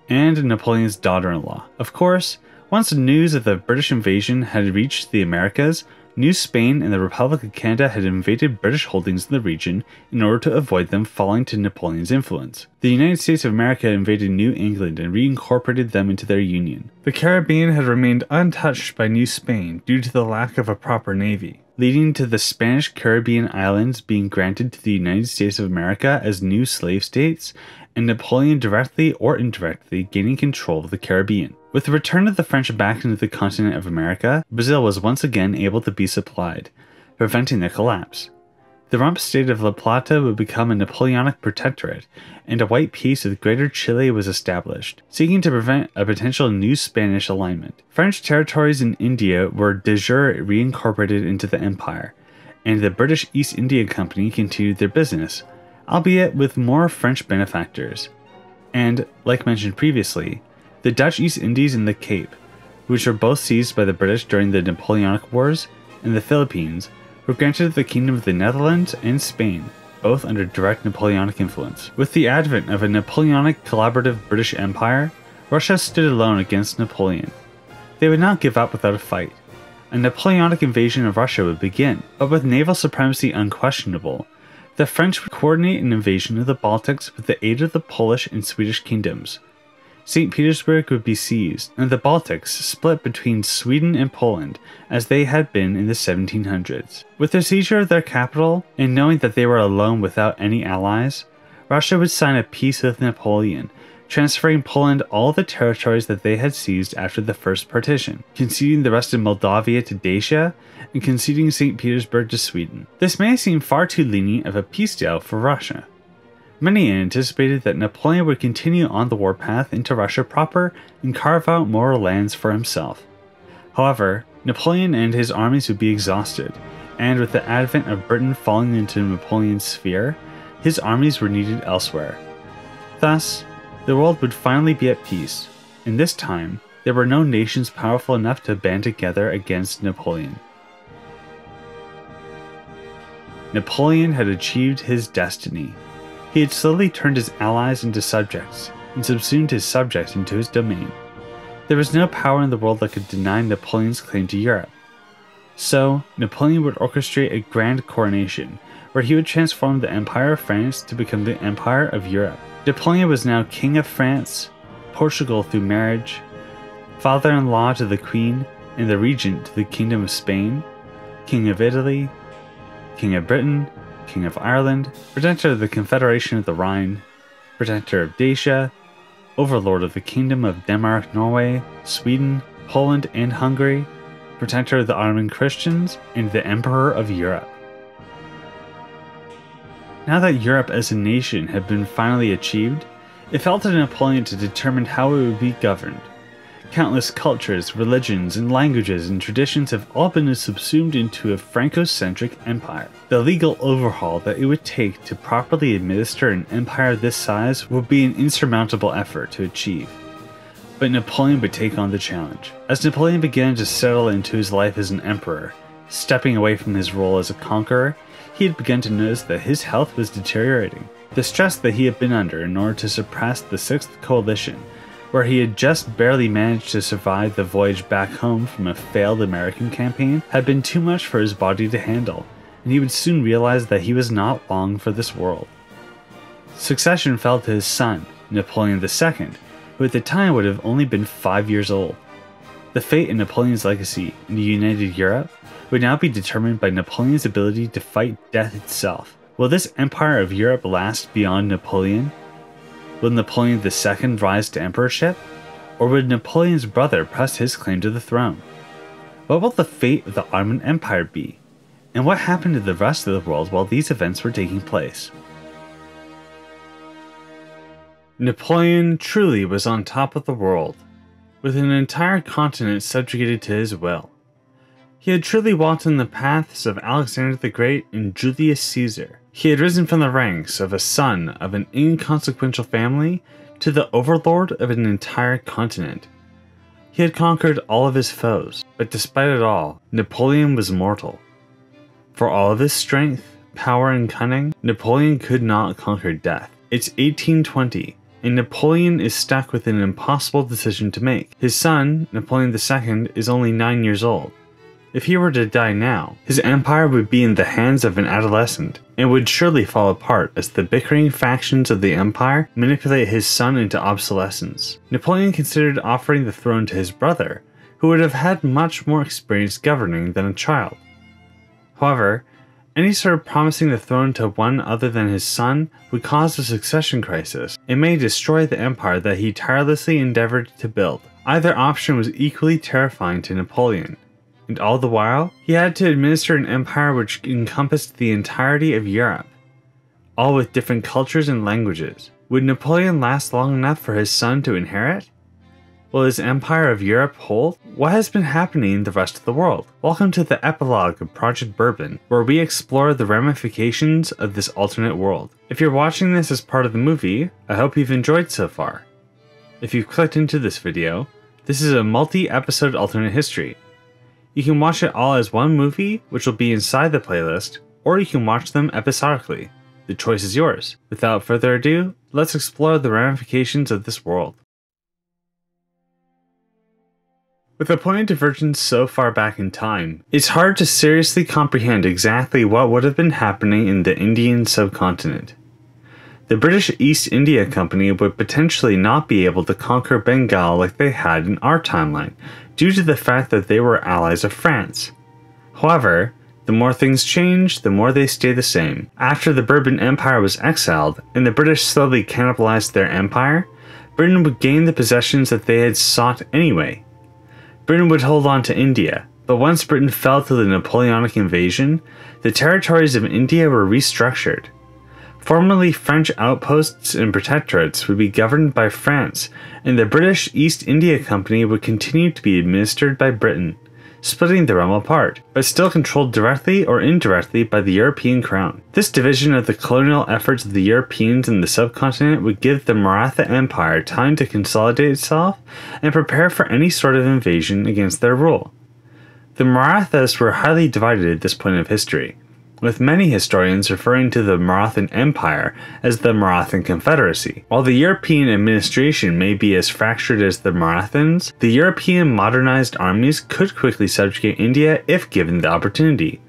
and Napoleon's daughter-in-law. Of course, once news of the British invasion had reached the Americas, New Spain and the Republic of Canada had invaded British holdings in the region in order to avoid them falling to Napoleon's influence. The United States of America invaded New England and reincorporated them into their union. The Caribbean had remained untouched by New Spain due to the lack of a proper navy, leading to the Spanish Caribbean islands being granted to the United States of America as new slave states, and Napoleon directly or indirectly gaining control of the Caribbean. With the return of the French back into the continent of America, Brazil was once again able to be supplied, preventing their collapse. The rump state of La Plata would become a Napoleonic protectorate, and a white peace with Greater Chile was established, seeking to prevent a potential new Spanish alignment. French territories in India were de jure reincorporated into the empire, and the British East India Company continued their business, albeit with more French benefactors. And, like mentioned previously, the Dutch East Indies and the Cape, which were both seized by the British during the Napoleonic Wars, and the Philippines, were granted to the Kingdom of the Netherlands and Spain, both under direct Napoleonic influence. With the advent of a Napoleonic collaborative British Empire, Russia stood alone against Napoleon. They would not give up without a fight. A Napoleonic invasion of Russia would begin, but with naval supremacy unquestionable, the French would coordinate an invasion of the Baltics with the aid of the Polish and Swedish kingdoms. St. Petersburg would be seized, and the Baltics split between Sweden and Poland, as they had been in the 1700s. With the seizure of their capital, and knowing that they were alone without any allies, Russia would sign a peace with Napoleon, transferring Poland all the territories that they had seized after the first partition, conceding the rest of Moldavia to Dacia, and conceding St. Petersburg to Sweden. This may seem far too lenient of a peace deal for Russia. Many anticipated that Napoleon would continue on the warpath into Russia proper and carve out more lands for himself. However, Napoleon and his armies would be exhausted, and with the advent of Britain falling into Napoleon's sphere, his armies were needed elsewhere. Thus, the world would finally be at peace, and this time, there were no nations powerful enough to band together against Napoleon. Napoleon had achieved his destiny. He had slowly turned his allies into subjects, and subsumed his subjects into his domain. There was no power in the world that could deny Napoleon's claim to Europe. So, Napoleon would orchestrate a grand coronation, where he would transform the Empire of France to become the Empire of Europe. Napoleon was now King of France, Portugal through marriage, father-in-law to the Queen, and the regent to the Kingdom of Spain, King of Italy, King of Britain, King of Ireland, Protector of the Confederation of the Rhine, Protector of Dacia, Overlord of the Kingdom of Denmark, Norway, Sweden, Poland, and Hungary, Protector of the Ottoman Christians, and the Emperor of Europe. Now that Europe as a nation had been finally achieved, it fell to Napoleon to determine how it would be governed. Countless cultures, religions, and languages and traditions have all been subsumed into a Franco-centric empire. The legal overhaul that it would take to properly administer an empire this size would be an insurmountable effort to achieve. But Napoleon would take on the challenge. As Napoleon began to settle into his life as an emperor, stepping away from his role as a conqueror, he had begun to notice that his health was deteriorating. The stress that he had been under in order to suppress the Sixth Coalition, where he had just barely managed to survive the voyage back home from a failed American campaign, had been too much for his body to handle, and he would soon realize that he was not long for this world. Succession fell to his son, Napoleon II, who at the time would have only been 5 years old. The fate of Napoleon's legacy in a united Europe would now be determined by Napoleon's ability to fight death itself. Will this empire of Europe last beyond Napoleon? Will Napoleon II rise to emperorship? Or would Napoleon's brother press his claim to the throne? What will the fate of the Ottoman Empire be? And what happened to the rest of the world while these events were taking place? Napoleon truly was on top of the world, with an entire continent subjugated to his will. He had truly walked in the paths of Alexander the Great and Julius Caesar. He had risen from the ranks of a son of an inconsequential family to the overlord of an entire continent. He had conquered all of his foes, but despite it all, Napoleon was mortal. For all of his strength, power, and cunning, Napoleon could not conquer death. It's 1820, and Napoleon is stuck with an impossible decision to make. His son, Napoleon II, is only 9 years old. If he were to die now, his empire would be in the hands of an adolescent, and would surely fall apart as the bickering factions of the empire manipulate his son into obsolescence. Napoleon considered offering the throne to his brother, who would have had much more experience governing than a child. However, any sort of promising the throne to one other than his son would cause a succession crisis. It may destroy the empire that he tirelessly endeavored to build. Either option was equally terrifying to Napoleon. And all the while, he had to administer an empire which encompassed the entirety of Europe, all with different cultures and languages. Would Napoleon last long enough for his son to inherit? Will his empire of Europe hold? What has been happening in the rest of the world? Welcome to the epilogue of Project Bourbon, where we explore the ramifications of this alternate world. If you're watching this as part of the movie, I hope you've enjoyed so far. If you've clicked into this video, this is a multi-episode alternate history. You can watch it all as one movie, which will be inside the playlist, or you can watch them episodically. The choice is yours. Without further ado, let's explore the ramifications of this world. With a point of divergence so far back in time, it's hard to seriously comprehend exactly what would have been happening in the Indian subcontinent. The British East India Company would potentially not be able to conquer Bengal like they had in our timeline, due to the fact that they were allies of France. However, the more things change, the more they stay the same. After the Bourbon Empire was exiled, and the British slowly cannibalized their empire, Britain would gain the possessions that they had sought anyway. Britain would hold on to India, but once Britain fell to the Napoleonic invasion, the territories of India were restructured. Formerly French outposts and protectorates would be governed by France, and the British East India Company would continue to be administered by Britain, splitting the realm apart, but still controlled directly or indirectly by the European crown. This division of the colonial efforts of the Europeans in the subcontinent would give the Maratha Empire time to consolidate itself and prepare for any sort of invasion against their rule. The Marathas were highly divided at this point of history, with many historians referring to the Marathan Empire as the Marathan Confederacy. While the European administration may be as fractured as the Marathans, the European modernized armies could quickly subjugate India if given the opportunity.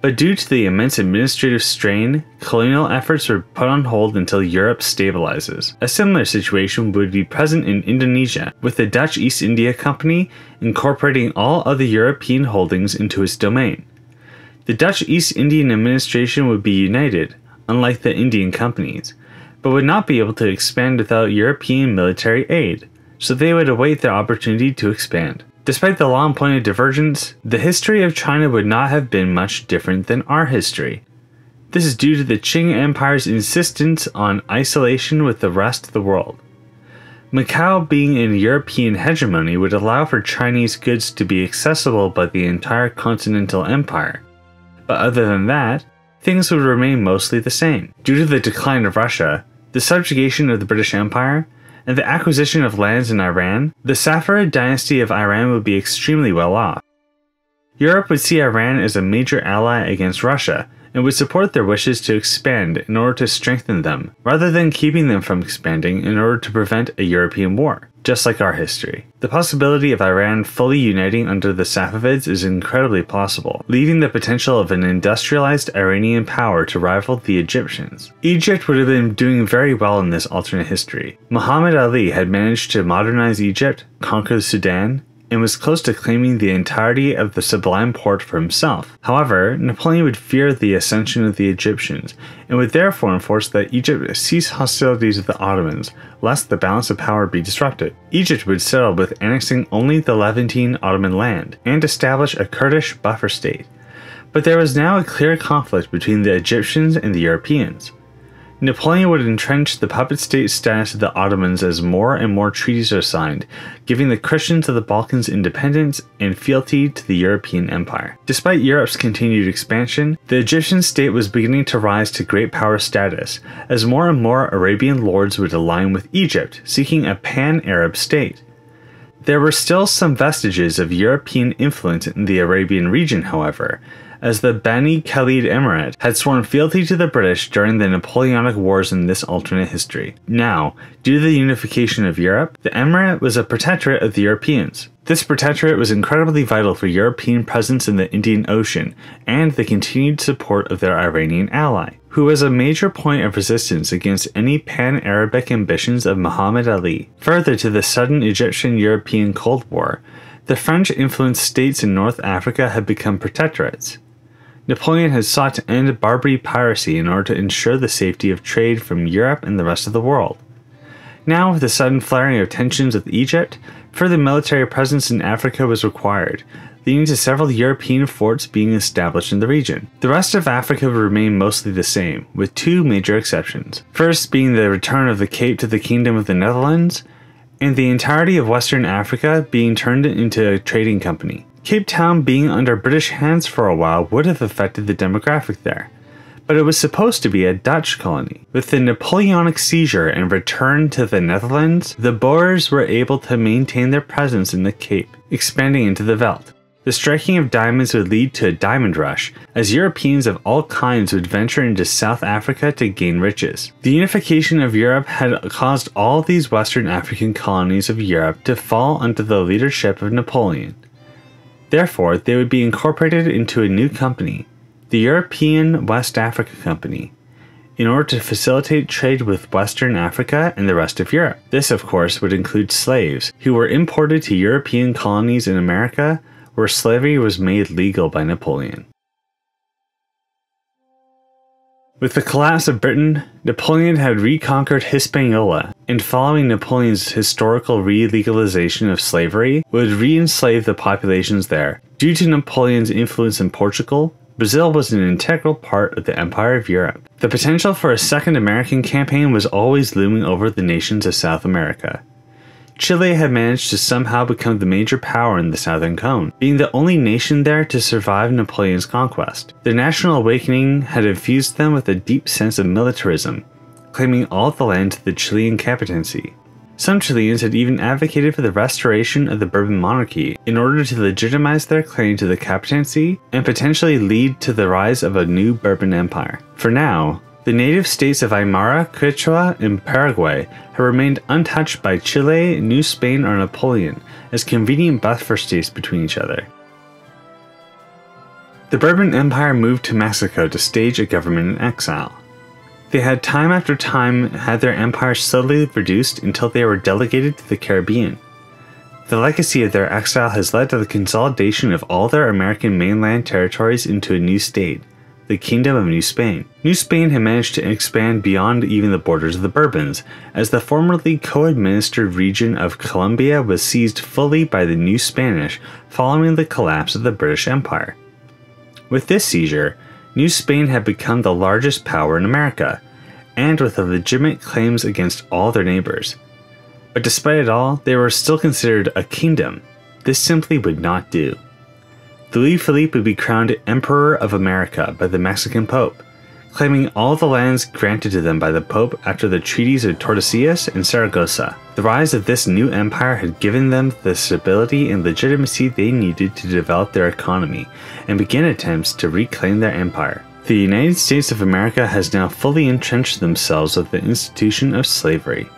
But due to the immense administrative strain, colonial efforts were put on hold until Europe stabilizes. A similar situation would be present in Indonesia, with the Dutch East India Company incorporating all other European holdings into its domain. The Dutch East Indian administration would be united, unlike the Indian companies, but would not be able to expand without European military aid, so they would await their opportunity to expand. Despite the long point of divergence, the history of China would not have been much different than our history. This is due to the Qing Empire's insistence on isolation with the rest of the world. Macau being in European hegemony would allow for Chinese goods to be accessible by the entire continental empire. But other than that, things would remain mostly the same. Due to the decline of Russia, the subjugation of the British Empire, and the acquisition of lands in Iran, the Safavid dynasty of Iran would be extremely well off. Europe would see Iran as a major ally against Russia, and would support their wishes to expand in order to strengthen them, rather than keeping them from expanding in order to prevent a European war, just like our history. The possibility of Iran fully uniting under the Safavids is incredibly possible, leaving the potential of an industrialized Iranian power to rival the Egyptians. Egypt would have been doing very well in this alternate history. Muhammad Ali had managed to modernize Egypt, conquer the Sudan, and was close to claiming the entirety of the Sublime Porte for himself. However, Napoleon would fear the ascension of the Egyptians, and would therefore enforce that Egypt cease hostilities with the Ottomans, lest the balance of power be disrupted. Egypt would settle with annexing only the Levantine Ottoman land, and establish a Kurdish buffer state. But there was now a clear conflict between the Egyptians and the Europeans. Napoleon would entrench the puppet state status of the Ottomans as more and more treaties are signed, giving the Christians of the Balkans independence and fealty to the European Empire. Despite Europe's continued expansion, the Egyptian state was beginning to rise to great power status, as more and more Arabian lords would align with Egypt, seeking a pan-Arab state. There were still some vestiges of European influence in the Arabian region, however, as the Bani Khalid Emirate had sworn fealty to the British during the Napoleonic Wars in this alternate history. Now, due to the unification of Europe, the Emirate was a protectorate of the Europeans. This protectorate was incredibly vital for European presence in the Indian Ocean and the continued support of their Iranian ally, who was a major point of resistance against any pan-Arabic ambitions of Muhammad Ali. Further to the sudden Egyptian-European Cold War, the French-influenced states in North Africa had become protectorates. Napoleon had sought to end Barbary piracy in order to ensure the safety of trade from Europe and the rest of the world. Now, with the sudden flaring of tensions with Egypt, further military presence in Africa was required, leading to several European forts being established in the region. The rest of Africa would remain mostly the same, with two major exceptions. First being the return of the Cape to the Kingdom of the Netherlands, and the entirety of Western Africa being turned into a trading company. Cape Town being under British hands for a while would have affected the demographic there, but it was supposed to be a Dutch colony. With the Napoleonic seizure and return to the Netherlands, the Boers were able to maintain their presence in the Cape, expanding into the veldt. The striking of diamonds would lead to a diamond rush, as Europeans of all kinds would venture into South Africa to gain riches. The unification of Europe had caused all these Western African colonies of Europe to fall under the leadership of Napoleon. Therefore, they would be incorporated into a new company, the European West Africa Company, in order to facilitate trade with Western Africa and the rest of Europe. This, of course, would include slaves, who were imported to European colonies in America, where slavery was made legal by Napoleon. With the collapse of Britain, Napoleon had reconquered Hispaniola, and following Napoleon's historical re-legalization of slavery, would re-enslave the populations there. Due to Napoleon's influence in Portugal, Brazil was an integral part of the Empire of Europe. The potential for a second American campaign was always looming over the nations of South America. Chile had managed to somehow become the major power in the Southern Cone, being the only nation there to survive Napoleon's conquest. Their national awakening had infused them with a deep sense of militarism, claiming all the land to the Chilean captaincy. Some Chileans had even advocated for the restoration of the Bourbon monarchy in order to legitimize their claim to the captaincy and potentially lead to the rise of a new Bourbon Empire. For now, the native states of Aymara, Quechua, and Paraguay have remained untouched by Chile, New Spain, or Napoleon as convenient buffer states between each other. The Bourbon Empire moved to Mexico to stage a government in exile. They had time after time had their empire slowly reduced until they were delegated to the Caribbean. The legacy of their exile has led to the consolidation of all their American mainland territories into a new state, the Kingdom of New Spain. New Spain had managed to expand beyond even the borders of the Bourbons, as the formerly co-administered region of Colombia was seized fully by the New Spanish following the collapse of the British Empire. With this seizure, New Spain had become the largest power in America, and with legitimate claims against all their neighbors. But despite it all, they were still considered a kingdom. This simply would not do. Louis Philippe would be crowned Emperor of America by the Mexican Pope, claiming all the lands granted to them by the Pope after the treaties of Tordesillas and Saragossa. The rise of this new empire had given them the stability and legitimacy they needed to develop their economy and begin attempts to reclaim their empire. The United States of America has now fully entrenched themselves with the institution of slavery.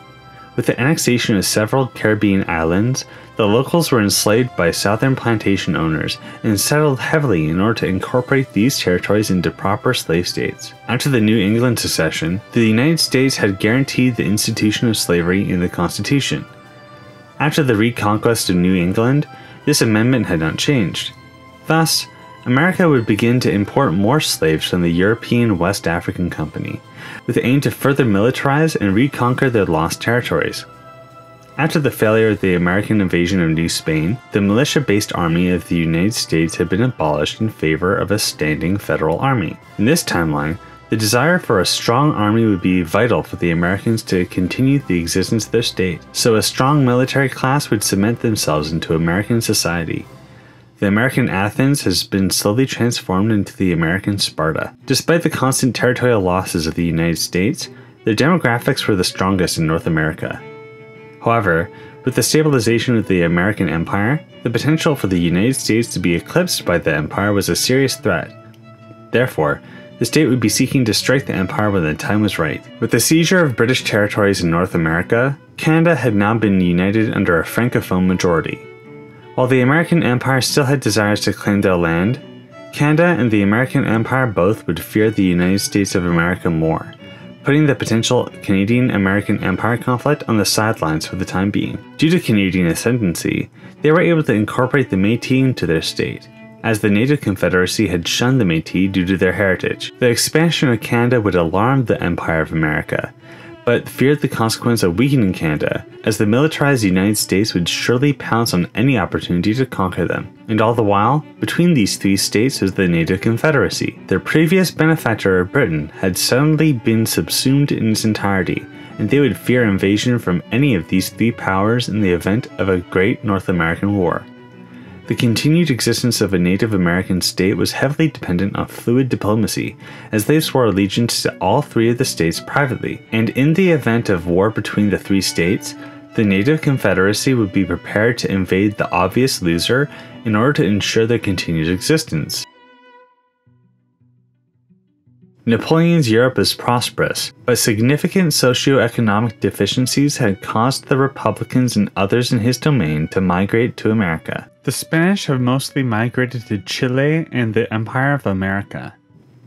With the annexation of several Caribbean islands, the locals were enslaved by southern plantation owners and settled heavily in order to incorporate these territories into proper slave states. After the New England secession, the United States had guaranteed the institution of slavery in the Constitution. After the reconquest of New England, this amendment had not changed. Thus, America would begin to import more slaves from the European West African Company, with the aim to further militarize and reconquer their lost territories. After the failure of the American invasion of New Spain, the militia-based army of the United States had been abolished in favor of a standing federal army. In this timeline, the desire for a strong army would be vital for the Americans to continue the existence of their state, so a strong military class would cement themselves into American society. The American Athens has been slowly transformed into the American Sparta. Despite the constant territorial losses of the United States, their demographics were the strongest in North America. However, With the stabilization of the American Empire, the potential for the United States to be eclipsed by the Empire was a serious threat. Therefore, the state would be seeking to strike the Empire when the time was right. With the seizure of British territories in North America, Canada had now been united under a Francophone majority. While the American Empire still had desires to claim their land, Canada and the American Empire both would fear the United States of America more, putting the potential Canadian-American Empire conflict on the sidelines for the time being. Due to Canadian ascendancy, they were able to incorporate the Métis into their state, as the Native Confederacy had shunned the Métis due to their heritage. The expansion of Canada would alarm the Empire of America, but feared the consequence of weakening Canada, as the militarized United States would surely pounce on any opportunity to conquer them. And all the while, between these three states was the Native Confederacy. Their previous benefactor of Britain had suddenly been subsumed in its entirety, and they would fear invasion from any of these three powers in the event of a great North American war. The continued existence of a Native American state was heavily dependent on fluid diplomacy, as they swore allegiance to all three of the states privately, and in the event of war between the three states, the Native Confederacy would be prepared to invade the obvious loser in order to ensure their continued existence. Napoleon's Europe was prosperous, but significant socio-economic deficiencies had caused the Republicans and others in his domain to migrate to America. The Spanish have mostly migrated to Chile and the Empire of America.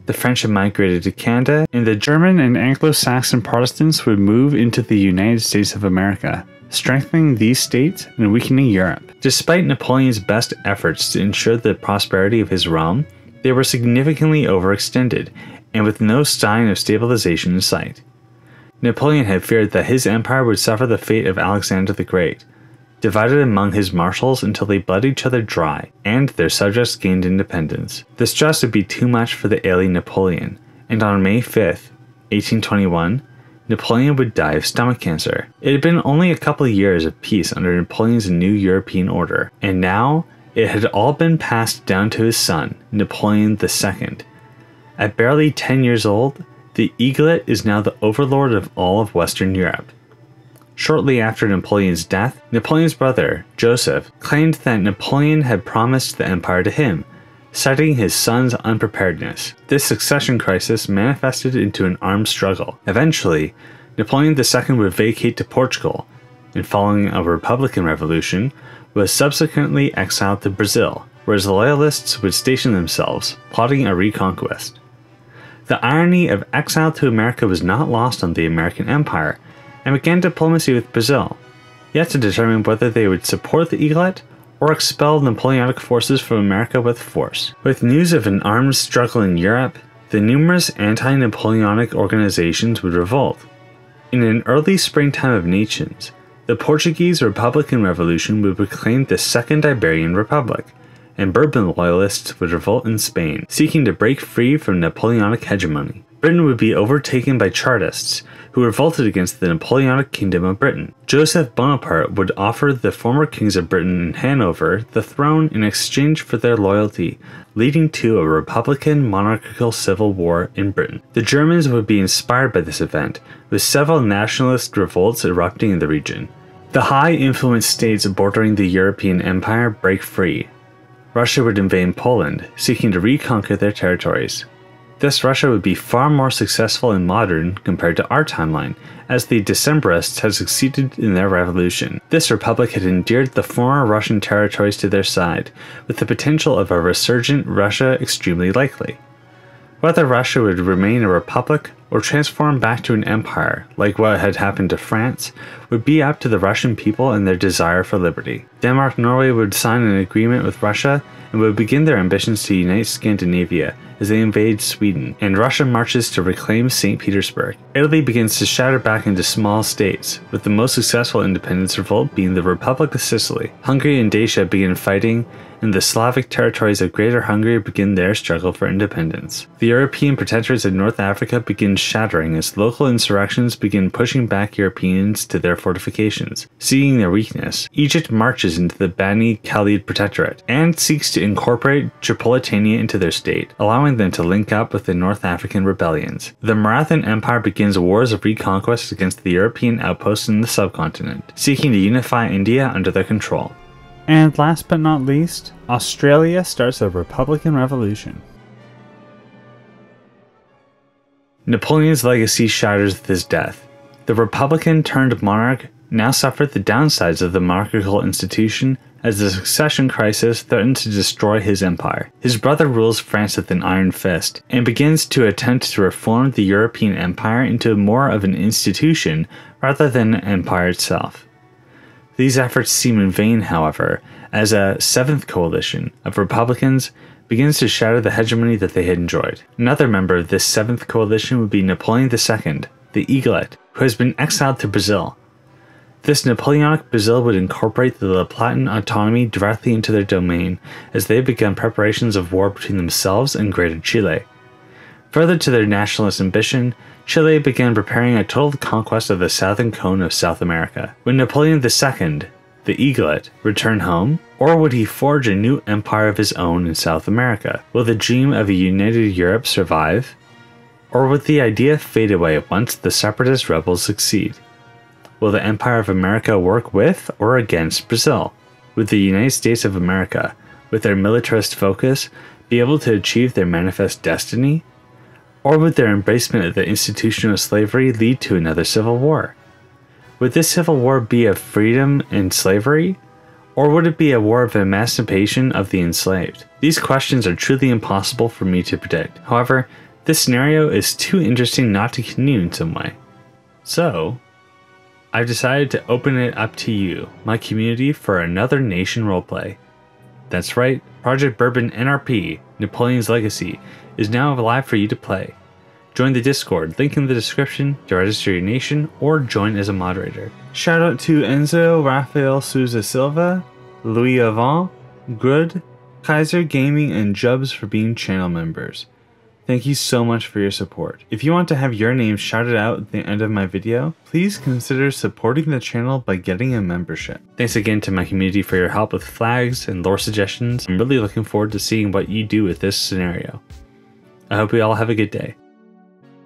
The French had migrated to Canada, And the German and Anglo-Saxon Protestants would move into the United States of America, strengthening these states and weakening Europe. Despite Napoleon's best efforts to ensure the prosperity of his realm, they were significantly overextended, and with no sign of stabilization in sight. Napoleon had feared that his empire would suffer the fate of Alexander the Great, divided among his marshals until they bled each other dry, and their subjects gained independence. The stress would be too much for the ailing Napoleon, and on May 5th, 1821, Napoleon would die of stomach cancer. It had been only a couple of years of peace under Napoleon's new European order, and now it had all been passed down to his son, Napoleon II. At barely 10 years old, the eaglet is now the overlord of all of Western Europe. Shortly after Napoleon's death, Napoleon's brother, Joseph, claimed that Napoleon had promised the empire to him, citing his son's unpreparedness. This succession crisis manifested into an armed struggle. Eventually, Napoleon II would vacate to Portugal, and following a Republican revolution, was subsequently exiled to Brazil, where his loyalists would station themselves, plotting a reconquest. The irony of exile to America was not lost on the American Empire, and began diplomacy with Brazil, yet to determine whether they would support the eaglet or expel Napoleonic forces from America with force. With news of an armed struggle in Europe, the numerous anti-Napoleonic organizations would revolt. In an early springtime of nations, the Portuguese Republican Revolution would proclaim the Second Iberian Republic, and Bourbon loyalists would revolt in Spain, seeking to break free from Napoleonic hegemony. Britain would be overtaken by Chartists, who revolted against the Napoleonic Kingdom of Britain. Joseph Bonaparte would offer the former kings of Britain and Hanover the throne in exchange for their loyalty, leading to a Republican monarchical civil war in Britain. The Germans would be inspired by this event, with several nationalist revolts erupting in the region. The high-influence states bordering the European Empire break free. Russia would invade Poland, seeking to reconquer their territories. This Russia would be far more successful and modern compared to our timeline, as the Decembrists had succeeded in their revolution. This republic had endeared the former Russian territories to their side, with the potential of a resurgent Russia extremely likely. Whether Russia would remain a republic or transform back to an empire, like what had happened to France, would be up to the Russian people and their desire for liberty. Denmark-Norway would sign an agreement with Russia and would begin their ambitions to unite Scandinavia as they invade Sweden, and Russia marches to reclaim St. Petersburg. Italy begins to shatter back into small states, with the most successful independence revolt being the Republic of Sicily. Hungary and Dacia begin fighting, and the Slavic territories of Greater Hungary begin their struggle for independence. The European protectorates of North Africa begin shattering as local insurrections begin pushing back Europeans to their fortifications. Seeing their weakness, Egypt marches into the Bani Khalid Protectorate and seeks to incorporate Tripolitania into their state, allowing them to link up with the North African rebellions. The Marathan Empire begins wars of reconquest against the European outposts in the subcontinent, seeking to unify India under their control. And last but not least, Australia starts a Republican Revolution. Napoleon's legacy shatters with his death. The Republican-turned monarch now suffered the downsides of the monarchical institution as the succession crisis threatened to destroy his empire. His brother rules France with an iron fist and begins to attempt to reform the European empire into more of an institution rather than an empire itself. These efforts seem in vain, however, as a seventh coalition of republicans begins to shatter the hegemony that they had enjoyed. Another member of this seventh coalition would be Napoleon II, the eaglet, who has been exiled to Brazil. This Napoleonic Brazil would incorporate the La Platan autonomy directly into their domain as they began preparations of war between themselves and Greater Chile. Further to their nationalist ambition, Chile began preparing a total conquest of the southern cone of South America. Would Napoleon II, the eaglet, return home? Or would he forge a new empire of his own in South America? Will the dream of a united Europe survive? Or would the idea fade away once the separatist rebels succeed? Will the Empire of America work with or against Brazil? Would the United States of America, with their militarist focus, be able to achieve their manifest destiny? Or would their embracement of the institution of slavery lead to another civil war? Would this civil war be of freedom and slavery? Or would it be a war of emancipation of the enslaved? These questions are truly impossible for me to predict. However, this scenario is too interesting not to continue in some way. So, I've decided to open it up to you, my community, for another nation roleplay. That's right, Project Bourbon NRP, Napoleon's Legacy, is now live for you to play. Join the Discord, link in the description to register your nation or join as a moderator. Shout out to Enzo Rafael Souza Silva, Louis Avant, Grud, Kaiser Gaming, and Jubs for being channel members. Thank you so much for your support. If you want to have your name shouted out at the end of my video, please consider supporting the channel by getting a membership. Thanks again to my community for your help with flags and lore suggestions. I'm really looking forward to seeing what you do with this scenario. I hope we all have a good day.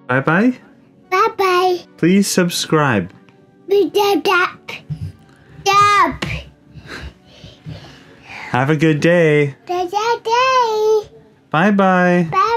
Bye bye. Bye bye. Please subscribe. Have a good day. Bye bye. Bye.